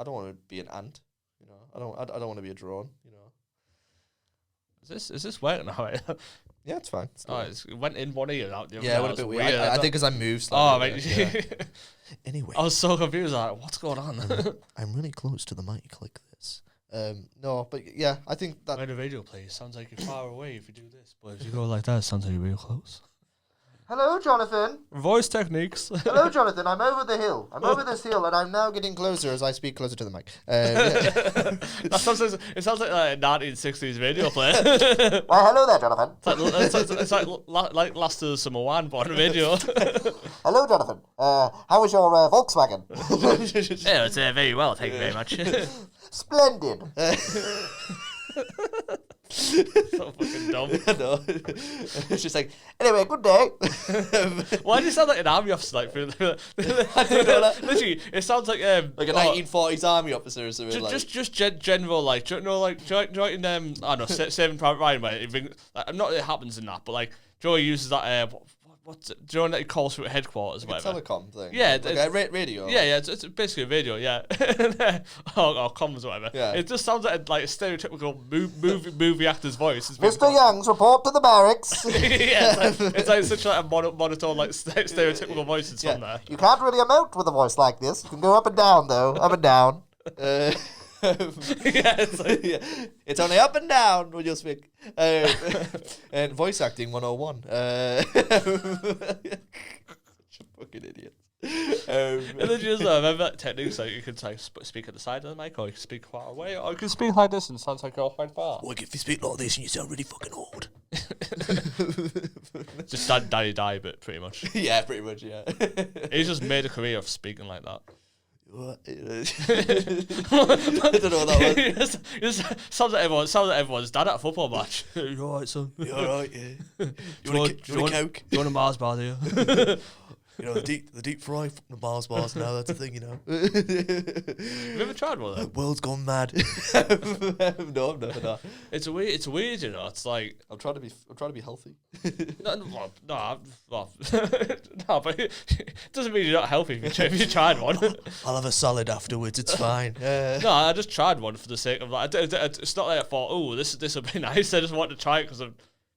ant. You know, I don't want to be a drone. You know. Is this working now? Yeah, it's fine. It went in one ear and out the other. Yeah, it went a bit weird. I think because I moved slightly. Oh, right. Yeah. Anyway, I was so confused. Like, what's going on? I'm really close to the mic like this. No, but yeah, I think that When the radio plays, sounds like you're far away if you do this, but if you go like that, it sounds like you're real close. Hello, Jonathan. Voice techniques. Hello, Jonathan. I'm over the hill. I'm over this hill, and I'm now getting closer as I speak closer to the mic. It sounds like a 1960s radio play. Well, hello there, Jonathan. It's like Last of the Summer One, but on radio. Hello, Jonathan. How was your Volkswagen? Yeah, it's very well, thank you very much. Splendid. So fucking dumb. No. It's just like, anyway, good day. Why do you sound like an army officer? Like, I don't know that. Literally, it sounds like Like a 1940s army officer or something. just general, like, do you know, like, do you know in I don't know, Saving Private Ryan, where it rings, like, not that it happens in that, but like Joey uses that what's it? Do you know that he calls through headquarters, or like whatever? a telecom thing. Yeah, like a radio. Yeah, it's basically a radio, yeah. or comms or whatever. Yeah. It just sounds like a stereotypical movie actor's voice. Mr. Youngs, report to the barracks. Yeah, it's like such like a monotone, like stereotypical voice in from there. You can't really emote with a voice like this. You can go up and down, though. Up and down. Yeah, it's like, It's only up and down when you speak. And voice acting 101. Such a fucking idiot. and then just remember that techniques like you can like speak at the side of the mic, or you can speak far away, or you can speak like this and it sounds like you're quite far. Like if you speak like this and you sound really fucking old. Just Daddy Die bit, pretty much. Yeah, pretty much, yeah. He's just made a career of speaking like that. What? I don't know what that was. It sounds like everyone's dad at a football match. You alright, son? You alright, yeah. You want a Coke? You want a Mars bar, do you? You know, the deep fry from the Mars bars now, that's a thing, you know. Have you ever tried one of them? World's gone mad. No, I've never done. It's weird, you know. It's like I'm trying to be healthy. no, but it doesn't mean you're not healthy if you tried one. I'll have a salad afterwards, it's fine. No, I just tried one for the sake of like. It's not like I thought, oh, this will be nice. I just wanted to try it because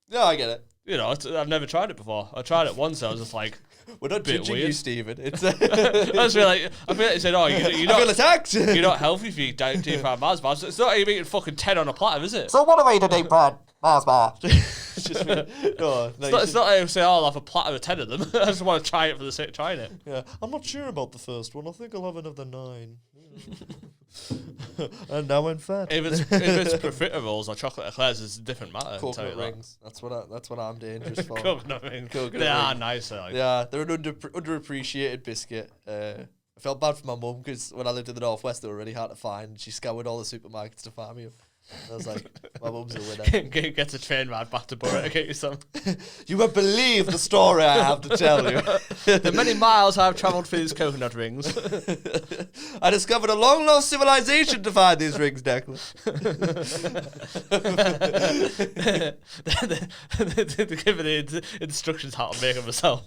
No, I get it. you know, I've never tried it before. I tried it once. I was just like, We're not bit judging weird. you, Stephen. It's I feel like they said, oh, you're I not. feel attacked. You're not healthy if you eat deep fried Mars bars. It's not like you're eating fucking 10 on a platter, is it? So what are we to deep fried Mars bar? It's just no, It's not like I say, oh, I'll have a platter of 10 of them. I just want to try it for the sake of trying it. Yeah, I'm not sure about the first one. I think I'll have another 9. And now I'm fat. If it's profiteroles or chocolate eclairs, it's a different matter. I'll tell you Coconut rings. That's what I'm dangerous for. Coconut rings. Coconut They are rings. nice. Like. Yeah, they're an underappreciated biscuit. I felt bad for my mum because when I lived in the northwest, they were really hard to find. She scoured all the supermarkets to find me. I was like, my mum's a winner. Get a train ride back to Borough to get you some. You won't believe the story I have to tell you. The many miles I've travelled for these coconut rings. I discovered a long lost civilization to find these rings, Declan. They give me the instructions how to make them myself.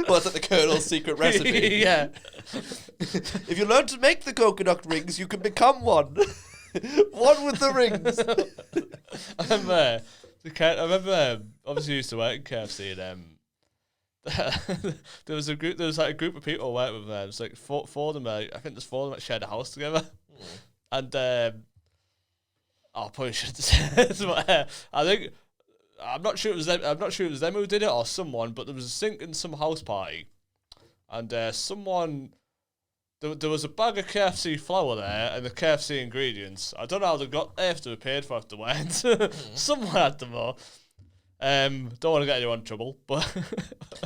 What's at the Colonel's secret recipe? Yeah. If you learn to make the coconut rings, you can become one. One with the rings. I remember obviously I used to work in KFC and there was a group of people I worked with there. It was like four of them, I think there's 4 of them that shared a house together. And I probably shouldn't say this, but I think I'm not sure it was them who did it or someone, but there was a sink in some house party and someone there was a bag of KFC flour there and the KFC ingredients. I don't know how they got there, if they were paid for it, if they weren't. Someone had them all. Don't want to get anyone in trouble, but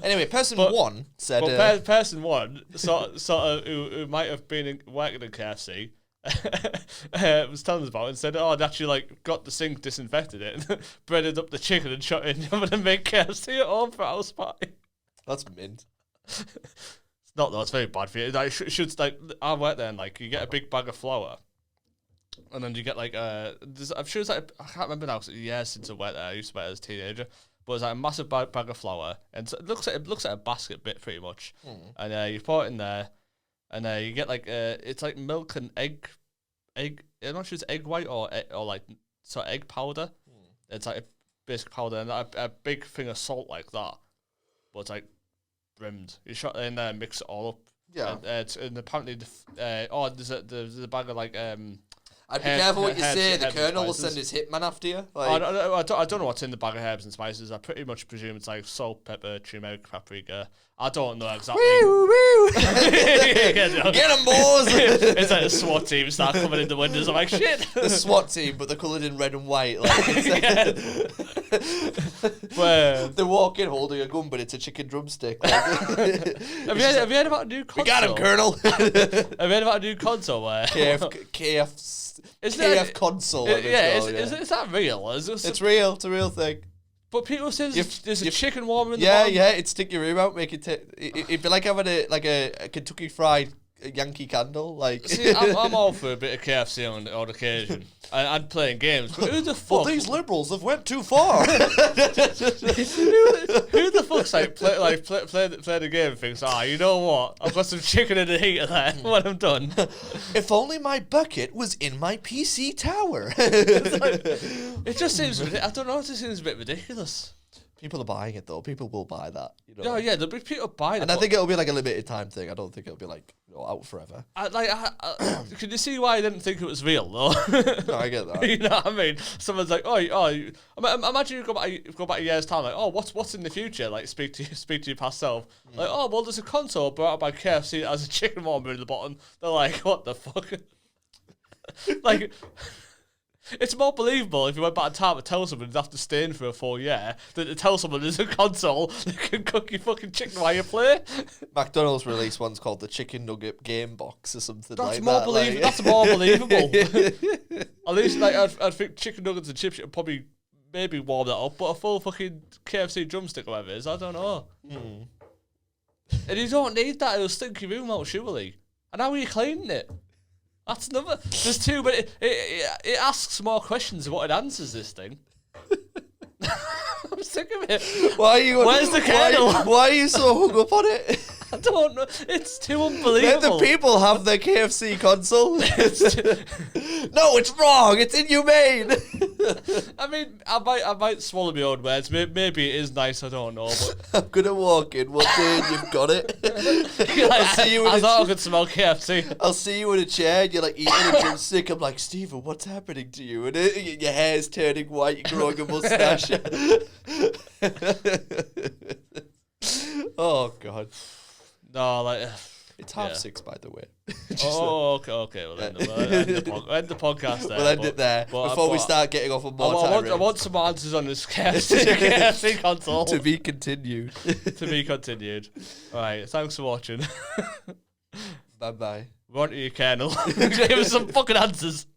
Anyway, person But- one said, person one, sort of who might have been working in KFC, was telling us about it and said, "Oh, I'd actually like got the sink, disinfected it, and breaded up the chicken and shot it. And I'm gonna make KFC at home for a house party." that's mint. It's not though; it's very bad for you. Like, should like I work there and like you get a big bag of flour. And then you get like I'm sure it's like I can't remember now. 'Cause years since I worked there. I used to work as a teenager, but it's like a massive bag of flour, and so it looks like a basket bit pretty much. And you pour it in there, and you get like it's like milk and egg. I'm not sure it's egg white or like sort of egg powder. It's like a basic powder and a big thing of salt like that, but it's like brimmed. You shot it in there, and mix it all up. Yeah. And apparently there's a bag of like I'd be careful what you say. The herbs and colonel will spices. send his hitman after you. I Like, don't know what's in the bag of herbs and spices. I pretty much presume it's like salt, pepper, turmeric, paprika. I don't know exactly. get him, boys! It's like the SWAT team start coming in the windows. I'm like, shit. The SWAT team, but they're coloured in red and white. Like, Well, they walk in holding a gun, but it's a chicken drumstick. Like, have you heard about a new console? we got him, Colonel. Have you heard about a new console where KF that- console. Is that real? It's real. It's a real thing. But people say there's a chicken warmer in the Yeah, bottom. yeah. It'd stick your ear out, make it. It'd be like having a Kentucky Fried Yankee candle. Like, See, I'm all for a bit of KFC on the odd occasion and playing games. But who the fuck? liberals have went too far. Who the fuck's like play the game and thinks, you know what? I've got some chicken in the heater there when I'm done. If only my bucket was in my PC tower. It just seems I don't know. It just seems a bit ridiculous. People are buying it though. People will buy that. You know? Oh yeah, there'll be people buying it. And I think it'll be like a limited time thing. I don't think it'll be like out forever. Can you see why I didn't think it was real though? No, I get that. You know what I mean? Someone's like, imagine you go back a year's time, like, what's in the future? Like, speak to your past self. Like, well, there's a console brought out by KFC that has a chicken warmer in the bottom. They're like, what the fuck? Like, it's more believable if you went back in time to tell someone you'd have to stay in for a full year than to tell someone there's a console that can cook your fucking chicken while you play. McDonald's released one's called the Chicken Nugget Game Box or something That's like more that. believable. That's more believable. At least, like, I'd think chicken nuggets and chips would probably maybe warm that up, but a full fucking KFC drumstick or whatever it is, I don't know. And you don't need that. It'll stink your room out, surely. And how are you cleaning it? That's another. There's too many. It asks more questions than what it answers. This thing. I'm sick of it. Where's the kernel? Why are you so hung up on it? I don't know. It's too Let unbelievable. the people have their KFC console. No, it's wrong. It's inhumane. I mean, I might swallow my own words. Maybe it is nice. I don't know. But I'm gonna walk in one day and you've got it. I'll see you in I a thought I could smell KFC. I'll see you in a chair and you're like eating a drumstick. I'm like, Stephen, what's happening to you? And your hair's turning white. You're growing a mustache. Oh God. No, like. It's 6:30, by the way. Okay. Well, end the podcast there. We'll end it there before we start getting off on more I want some answers on this KFC console. To be continued. To be continued. All right. Thanks for watching. Bye bye. We want you, Colonel. Give us some fucking answers.